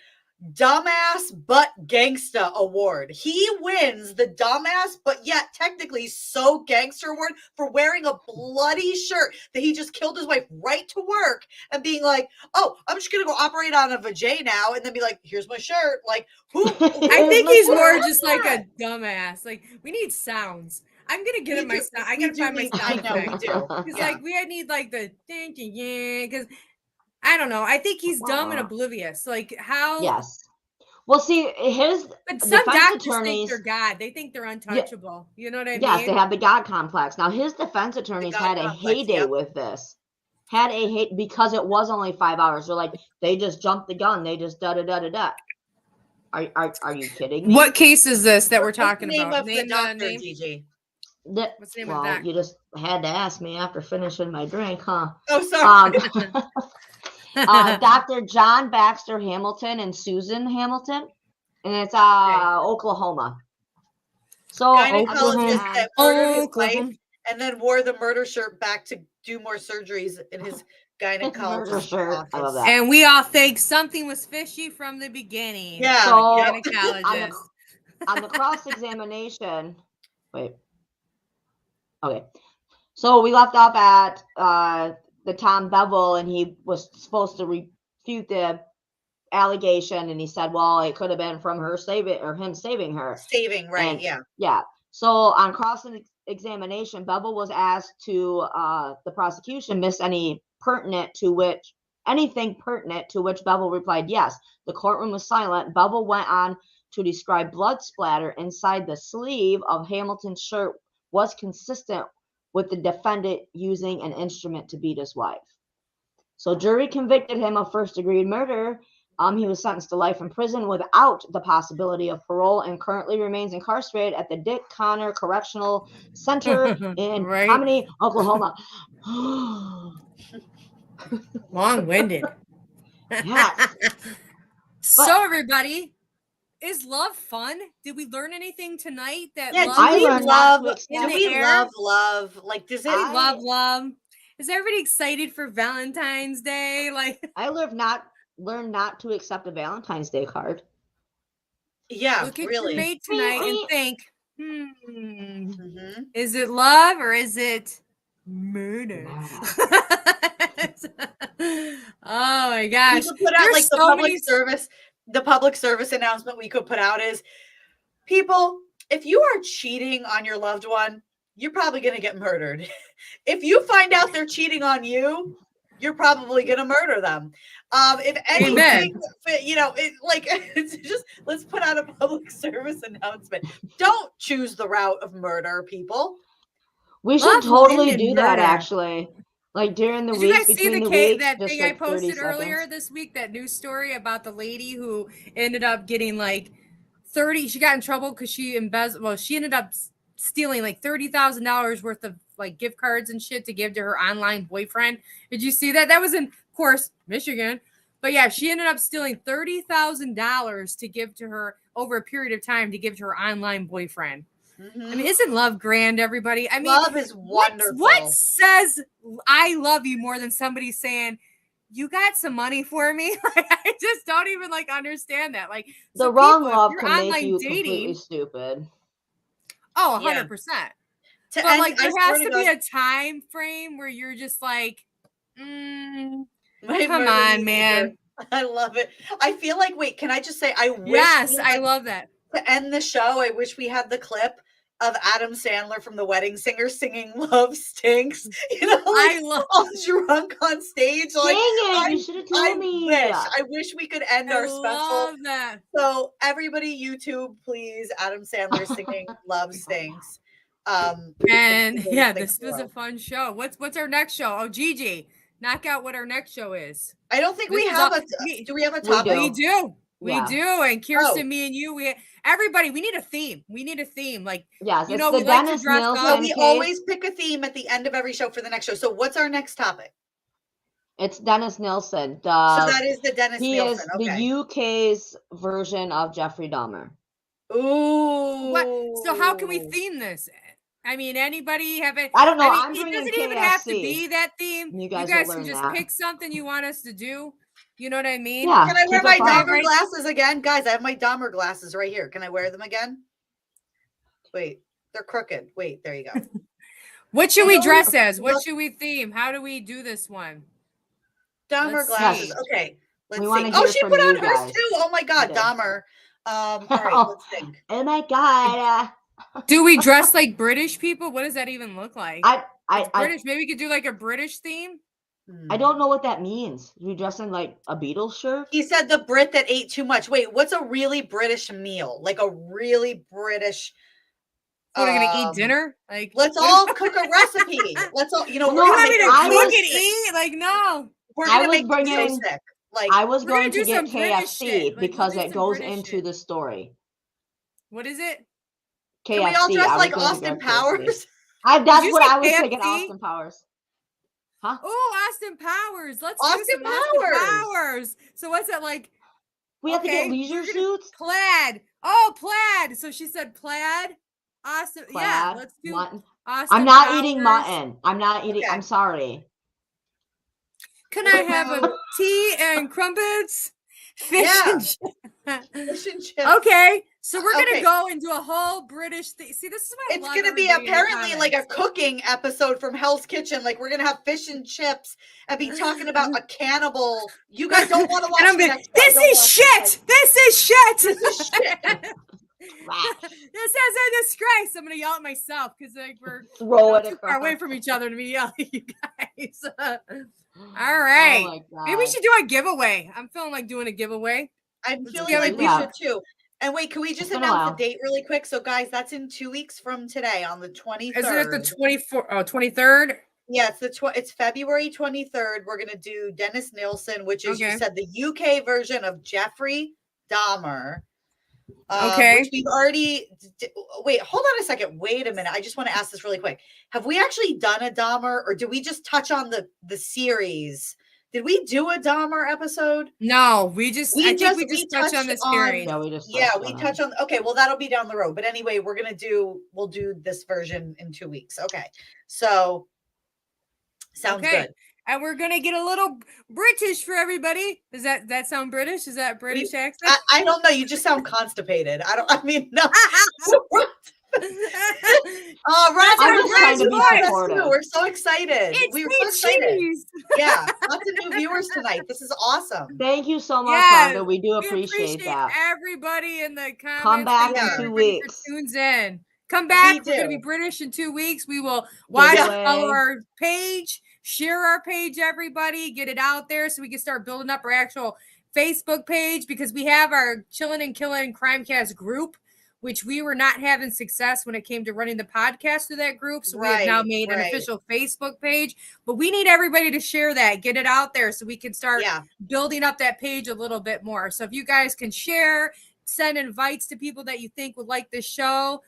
[SPEAKER 6] dumbass but gangsta award? He wins the dumbass but yet technically so gangster award for wearing a bloody shirt that he just killed his wife right to work and being like, "Oh, I'm just gonna go operate on a vajay now," and then be like, "Here's my shirt." Like, who?
[SPEAKER 5] I think he's more just like a dumbass. Like, we need sounds. I'm gonna get my sound. I gotta find my sound.
[SPEAKER 6] I know we do.
[SPEAKER 5] Because like I need like the thinking, because I don't know. I think he's dumb and oblivious. Like how?
[SPEAKER 7] Yes. Well, see,
[SPEAKER 5] but some doctors think they're God. They think they're untouchable. You know what I mean?
[SPEAKER 7] Yes, they have the God complex. Now, his defense attorneys had a heyday with this. Because it was only 5 hours. They're like, they just jumped the gun. They just da-da-da-da-da. Are you kidding me?
[SPEAKER 5] What case is this that we're talking about?
[SPEAKER 6] Name the doctor, DG.
[SPEAKER 5] What's the name of that?
[SPEAKER 7] You just had to ask me after finishing my drink, huh?
[SPEAKER 6] Oh, sorry.
[SPEAKER 7] Dr. John Baxter Hamilton and Susan Hamilton, and it's Oklahoma. So
[SPEAKER 6] gynecologist that murdered his wife and then wore the murder shirt back to do more surgeries in his gynecologist office.
[SPEAKER 7] I love that.
[SPEAKER 5] And we all think something was fishy from the beginning.
[SPEAKER 6] Yeah.
[SPEAKER 7] So,
[SPEAKER 5] gynecologist.
[SPEAKER 7] On the cross-examination, wait. Okay. So we left off at the Tom Bevel, and he was supposed to refute the allegation, and he said, well, it could have been from him saving her.
[SPEAKER 6] Saving, right,
[SPEAKER 7] Yeah. So on cross-examination, Bevel was asked to the prosecution miss anything pertinent to which Bevel replied yes. The courtroom was silent. Bevel went on to describe blood splatter inside the sleeve of Hamilton's shirt was consistent with the defendant using an instrument to beat his wife. So jury convicted him of first-degree murder. He was sentenced to life in prison without the possibility of parole and currently remains incarcerated at the Dick Connor Correctional Center in Hominy, Oklahoma.
[SPEAKER 5] Long-winded.
[SPEAKER 7] Yeah.
[SPEAKER 5] So everybody, is love fun? Did we learn anything tonight? That
[SPEAKER 6] love? Like, does it
[SPEAKER 5] love? Is everybody excited for Valentine's Day? Like,
[SPEAKER 7] I learned not to accept a Valentine's Day card.
[SPEAKER 6] Yeah,
[SPEAKER 5] look at
[SPEAKER 6] really.
[SPEAKER 5] your mate tonight and think, is it love or is it murder? Oh my gosh!
[SPEAKER 6] We could put out like the public service announcement we could put out is, people, if you are cheating on your loved one, you're probably going to get murdered. If you find out they're cheating on you, you're probably going to murder them. If anything, it's just, let's put out a public service announcement. Don't choose the route of murder, people.
[SPEAKER 7] We should totally do that, actually. Like during the
[SPEAKER 5] Did you
[SPEAKER 7] week,
[SPEAKER 5] guys see
[SPEAKER 7] between
[SPEAKER 5] the
[SPEAKER 7] the weeks,
[SPEAKER 5] that
[SPEAKER 7] just
[SPEAKER 5] thing I
[SPEAKER 7] like 30
[SPEAKER 5] posted earlier
[SPEAKER 7] seconds.
[SPEAKER 5] this week? That news story about the lady who ended up getting like 30. She got in trouble because she embezzled. Well, she ended up stealing like $30,000 worth of like gift cards and shit to give to her online boyfriend. Did you see that? That was in, of course, Michigan. But yeah, she ended up stealing $30,000 to give to her over a period of time to give to her online boyfriend. I mean, isn't love grand, everybody? I mean,
[SPEAKER 6] Love is wonderful.
[SPEAKER 5] What says I love you more than somebody saying, you got some money for me? Like, I just don't even like understand that. Like
[SPEAKER 7] The
[SPEAKER 5] so
[SPEAKER 7] wrong
[SPEAKER 5] people,
[SPEAKER 7] love
[SPEAKER 5] if you're
[SPEAKER 7] can make
[SPEAKER 5] online
[SPEAKER 7] you
[SPEAKER 5] dating,
[SPEAKER 7] completely stupid.
[SPEAKER 5] oh,
[SPEAKER 6] Yeah.
[SPEAKER 5] 100%.
[SPEAKER 6] To
[SPEAKER 5] But
[SPEAKER 6] end,
[SPEAKER 5] like
[SPEAKER 6] I
[SPEAKER 5] there
[SPEAKER 6] swear
[SPEAKER 5] has
[SPEAKER 6] to
[SPEAKER 5] to
[SPEAKER 6] God,
[SPEAKER 5] be a time frame where you're just like,
[SPEAKER 6] my
[SPEAKER 5] come
[SPEAKER 6] murder
[SPEAKER 5] on,
[SPEAKER 6] me
[SPEAKER 5] man.
[SPEAKER 6] either. I love it. I feel like, wait, can I just say, I wish
[SPEAKER 5] Yes,
[SPEAKER 6] we
[SPEAKER 5] I
[SPEAKER 6] had-
[SPEAKER 5] love that.
[SPEAKER 6] to end the show, I wish we had the clip of Adam Sandler from The Wedding Singer singing "Love Stinks." You know, like
[SPEAKER 5] I love
[SPEAKER 6] all drunk on stage.
[SPEAKER 7] Dang
[SPEAKER 6] Like,
[SPEAKER 7] it! You should have told me.
[SPEAKER 6] I wish we could end our special.
[SPEAKER 5] love that.
[SPEAKER 6] So everybody, YouTube, please, Adam Sandler singing "Love Stinks."
[SPEAKER 5] And
[SPEAKER 6] it's the
[SPEAKER 5] yeah,
[SPEAKER 6] greatest
[SPEAKER 5] this
[SPEAKER 6] thing in the
[SPEAKER 5] was a
[SPEAKER 6] world.
[SPEAKER 5] fun show. What's our next show? Oh, Gigi, knock out what our next show is.
[SPEAKER 6] I don't think
[SPEAKER 5] This
[SPEAKER 6] we
[SPEAKER 5] is
[SPEAKER 6] have
[SPEAKER 5] all-
[SPEAKER 6] a. Do we have a
[SPEAKER 7] We
[SPEAKER 6] topic?
[SPEAKER 5] We do. We
[SPEAKER 7] Yeah.
[SPEAKER 5] do. And Kirsten,
[SPEAKER 6] Oh.
[SPEAKER 5] me and you, everybody, we need a theme. We need a theme. Like,
[SPEAKER 7] Yes,
[SPEAKER 5] you
[SPEAKER 7] it's
[SPEAKER 5] know,
[SPEAKER 7] the
[SPEAKER 5] we like to
[SPEAKER 7] Dennis
[SPEAKER 5] dress
[SPEAKER 7] Nilsson
[SPEAKER 6] So
[SPEAKER 5] up.
[SPEAKER 6] we
[SPEAKER 7] case.
[SPEAKER 6] always pick a theme at the end of every show for the next show. So what's our next topic?
[SPEAKER 7] It's Dennis Nilsson.
[SPEAKER 6] So that is the Dennis
[SPEAKER 7] He
[SPEAKER 6] Nielsen.
[SPEAKER 7] is the UK's version of Jeffrey Dahmer.
[SPEAKER 6] Ooh.
[SPEAKER 5] What? So how can we theme this? I mean, anybody have it?
[SPEAKER 7] I don't know.
[SPEAKER 5] I mean,
[SPEAKER 7] I'm
[SPEAKER 5] it
[SPEAKER 7] bringing
[SPEAKER 5] doesn't even have to
[SPEAKER 7] KFC.
[SPEAKER 5] be that theme.
[SPEAKER 7] You
[SPEAKER 5] You
[SPEAKER 7] guys
[SPEAKER 5] guys
[SPEAKER 7] will
[SPEAKER 5] can
[SPEAKER 7] learn
[SPEAKER 5] just
[SPEAKER 7] that.
[SPEAKER 5] pick something you want us to do. You know what I mean?
[SPEAKER 7] Yeah.
[SPEAKER 6] Can I wear
[SPEAKER 7] keep
[SPEAKER 6] my
[SPEAKER 7] it fun.
[SPEAKER 6] Dahmer
[SPEAKER 5] Right.
[SPEAKER 6] glasses again? Guys, I have my Dahmer glasses right here. Can I wear them again? Wait, they're crooked. Wait, there you go.
[SPEAKER 5] What should we
[SPEAKER 6] Look-
[SPEAKER 5] dress as? What
[SPEAKER 6] look-
[SPEAKER 5] should we theme? How do we do this one?
[SPEAKER 6] Dahmer
[SPEAKER 5] Let's
[SPEAKER 6] glasses.
[SPEAKER 5] see.
[SPEAKER 6] Okay. Let's
[SPEAKER 7] We
[SPEAKER 6] see.
[SPEAKER 7] wanna
[SPEAKER 6] Oh,
[SPEAKER 7] hear
[SPEAKER 6] she
[SPEAKER 7] from
[SPEAKER 6] put on
[SPEAKER 7] you
[SPEAKER 6] hers
[SPEAKER 7] guys.
[SPEAKER 6] too. Oh my God,
[SPEAKER 7] did.
[SPEAKER 6] Dahmer. All right, let's think.
[SPEAKER 7] Oh my God.
[SPEAKER 5] Do we dress like British people? What does that even look like?
[SPEAKER 7] I
[SPEAKER 5] It's British. Maybe we could do like a British theme.
[SPEAKER 7] I don't know what that means. You dress in like a Beatles shirt?
[SPEAKER 6] He said the Brit that ate too much. Wait, what's a really British meal? Like a really British.
[SPEAKER 5] What, are we gonna eat dinner? Like,
[SPEAKER 6] Let's all cook a recipe. Let's all,
[SPEAKER 7] Well,
[SPEAKER 6] we're
[SPEAKER 7] no,
[SPEAKER 5] you
[SPEAKER 6] gonna
[SPEAKER 5] want me
[SPEAKER 6] make
[SPEAKER 5] to
[SPEAKER 7] I
[SPEAKER 5] cook
[SPEAKER 7] was-
[SPEAKER 5] and eat? Like, no.
[SPEAKER 6] We're
[SPEAKER 7] I
[SPEAKER 6] gonna
[SPEAKER 7] was
[SPEAKER 6] make you so
[SPEAKER 7] bringing-
[SPEAKER 6] sick. Like,
[SPEAKER 7] I was
[SPEAKER 5] we're gonna
[SPEAKER 7] going
[SPEAKER 5] do
[SPEAKER 7] to get
[SPEAKER 5] some British
[SPEAKER 7] KFC
[SPEAKER 5] shit. Like, we'll
[SPEAKER 7] because
[SPEAKER 5] do
[SPEAKER 7] it
[SPEAKER 5] some
[SPEAKER 7] goes
[SPEAKER 5] British
[SPEAKER 7] into
[SPEAKER 5] shit.
[SPEAKER 7] the story.
[SPEAKER 5] What is it?
[SPEAKER 7] KFC.
[SPEAKER 6] can we all dress
[SPEAKER 7] I was
[SPEAKER 6] like
[SPEAKER 7] going to
[SPEAKER 6] Austin
[SPEAKER 7] grab KFC.
[SPEAKER 6] Powers?
[SPEAKER 7] That's
[SPEAKER 5] you
[SPEAKER 7] what
[SPEAKER 5] say
[SPEAKER 7] I was thinking.
[SPEAKER 5] KFC?
[SPEAKER 7] Austin Powers. Huh?
[SPEAKER 5] Oh, Austin Powers. Let's do
[SPEAKER 6] Austin
[SPEAKER 5] some Austin
[SPEAKER 6] Powers.
[SPEAKER 5] Powers. So what's that like?
[SPEAKER 7] We have to get
[SPEAKER 5] Okay,
[SPEAKER 7] leisure
[SPEAKER 5] we're gonna-
[SPEAKER 7] suits.
[SPEAKER 5] Plaid. Oh, plaid. So she said plaid. Austin. Yeah,
[SPEAKER 7] Plaid,
[SPEAKER 5] let's do
[SPEAKER 7] mutton.
[SPEAKER 5] Austin
[SPEAKER 7] I'm not
[SPEAKER 5] Powers.
[SPEAKER 7] eating mutton. I'm not eating.
[SPEAKER 6] Okay.
[SPEAKER 7] I'm sorry.
[SPEAKER 5] Can I have a tea and crumpets? Fish
[SPEAKER 6] Yeah.
[SPEAKER 5] and chips.
[SPEAKER 6] Fish and chips.
[SPEAKER 5] Okay, so we're
[SPEAKER 6] Okay.
[SPEAKER 5] gonna go and do a whole British thing. See, this is what I
[SPEAKER 6] It's
[SPEAKER 5] love
[SPEAKER 6] gonna be
[SPEAKER 5] everybody in the
[SPEAKER 6] apparently like a
[SPEAKER 5] comments.
[SPEAKER 6] cooking episode from Hell's Kitchen. Like we're gonna have fish and chips and be talking about a cannibal. You guys don't want to watch
[SPEAKER 5] And I'm
[SPEAKER 6] the
[SPEAKER 5] gonna,
[SPEAKER 6] next one.
[SPEAKER 5] this
[SPEAKER 6] Don't
[SPEAKER 5] is
[SPEAKER 6] watch
[SPEAKER 5] shit. This is shit.
[SPEAKER 6] This is shit.
[SPEAKER 5] This is a disgrace. I'm gonna yell at myself because like we're
[SPEAKER 7] Throw it
[SPEAKER 5] too far away
[SPEAKER 7] across.
[SPEAKER 5] from each other to be yelling at you guys. All
[SPEAKER 7] Oh
[SPEAKER 5] right.
[SPEAKER 7] my God.
[SPEAKER 5] Maybe we should do a giveaway. I'm feeling like doing a giveaway.
[SPEAKER 6] I'm
[SPEAKER 5] Let's
[SPEAKER 6] feeling
[SPEAKER 5] go
[SPEAKER 6] like
[SPEAKER 5] and
[SPEAKER 6] we
[SPEAKER 7] do
[SPEAKER 6] should
[SPEAKER 7] that.
[SPEAKER 6] too. And wait, can we just
[SPEAKER 7] It's been a
[SPEAKER 6] announce the
[SPEAKER 7] while.
[SPEAKER 6] date really quick? So guys, that's in 2 weeks from today on the 23rd.
[SPEAKER 5] Is it the 23rd?
[SPEAKER 6] Yeah, it's February 23rd. We're gonna do Dennis Nielsen, which is you
[SPEAKER 5] Okay.
[SPEAKER 6] said the UK version of Jeffrey Dahmer.
[SPEAKER 5] Okay.
[SPEAKER 6] Which we've already. Wait, hold on a second. Wait a minute. I just want to ask this really quick. Have we actually done a Dahmer, or did we just touch on the series? Did we do a Dahmer episode?
[SPEAKER 5] No, I think we just touched
[SPEAKER 6] touched
[SPEAKER 5] on this
[SPEAKER 6] on-
[SPEAKER 5] series.
[SPEAKER 7] Yeah, we just.
[SPEAKER 6] Yeah,
[SPEAKER 7] touched
[SPEAKER 6] we
[SPEAKER 7] on
[SPEAKER 6] touch
[SPEAKER 7] it.
[SPEAKER 6] on. Okay, well that'll be down the road. But anyway, we'll do this version in 2 weeks. Okay, so sounds
[SPEAKER 5] Okay.
[SPEAKER 6] good.
[SPEAKER 5] And we're gonna get a little British for everybody. Does that sound British? Is that British accent?
[SPEAKER 6] I don't know. You just sound constipated. I mean, no. Oh, Roger,
[SPEAKER 7] I'm just trying to be
[SPEAKER 6] Roger,
[SPEAKER 7] supportive.
[SPEAKER 6] we're so excited.
[SPEAKER 5] It's
[SPEAKER 6] We were
[SPEAKER 5] me,
[SPEAKER 6] so excited.
[SPEAKER 5] cheese.
[SPEAKER 6] Yeah, lots of new viewers tonight. This is awesome.
[SPEAKER 7] Thank you so much,
[SPEAKER 5] Yeah,
[SPEAKER 7] Rhonda. We do
[SPEAKER 5] We
[SPEAKER 7] appreciate that.
[SPEAKER 5] everybody in the comments.
[SPEAKER 7] Come back
[SPEAKER 5] Thank you,
[SPEAKER 6] in
[SPEAKER 7] 2
[SPEAKER 5] everybody, for
[SPEAKER 7] weeks.
[SPEAKER 5] Tunes in. Come back. We're going to
[SPEAKER 6] do.
[SPEAKER 5] be British in 2 weeks. We will watch,
[SPEAKER 7] Giveaway.
[SPEAKER 5] follow our page, share our page, everybody. Get it out there so we can start building up our actual Facebook page because we have our Chillin' and Killin' Crimecast group which we were not having success when it came to running the podcast through that group. So we have now made an official Facebook page, but we need everybody to share that, get it out there so we can start building up that page a little bit more. So if you guys can share, send invites to people that you think would like this show,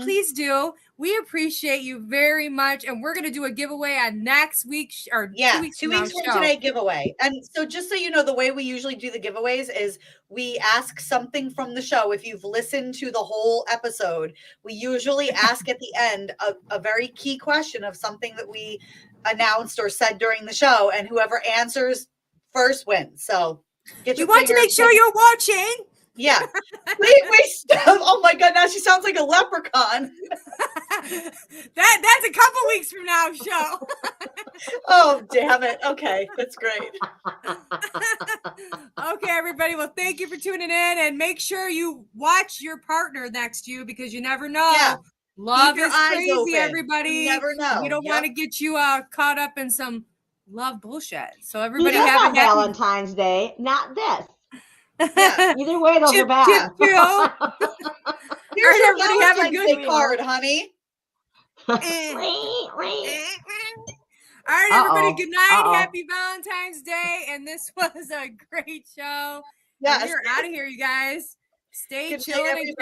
[SPEAKER 5] please do. We appreciate you very much. And we're going to do a giveaway on next week or 2 weeks
[SPEAKER 6] from today giveaway. And so just so you know, the way we usually do the giveaways is we ask something from the show. If you've listened to the whole episode, we usually ask at the end a very key question of something that we announced or said during the show, and whoever answers first wins. So
[SPEAKER 5] we want to make sure you're watching.
[SPEAKER 6] Yeah. Wait, oh my God, now she sounds like a leprechaun.
[SPEAKER 5] That's a couple weeks from now, show.
[SPEAKER 6] Oh, damn it. Okay, that's great.
[SPEAKER 5] Okay, everybody. Well, thank you for tuning in, and make sure you watch your partner next to you, because you never know. Yeah. Love is crazy, open. Everybody. You never know. We don't want to get you caught up in some love bullshit. So everybody have a
[SPEAKER 7] Valentine's Day, not this. Yeah. Either way, those are bad.
[SPEAKER 6] Here's your Valentine's Day card, honey.
[SPEAKER 5] All right, everybody. Good night. Happy Valentine's Day. And this was a great show. Yeah, we're out of here, you guys. Stay chilling.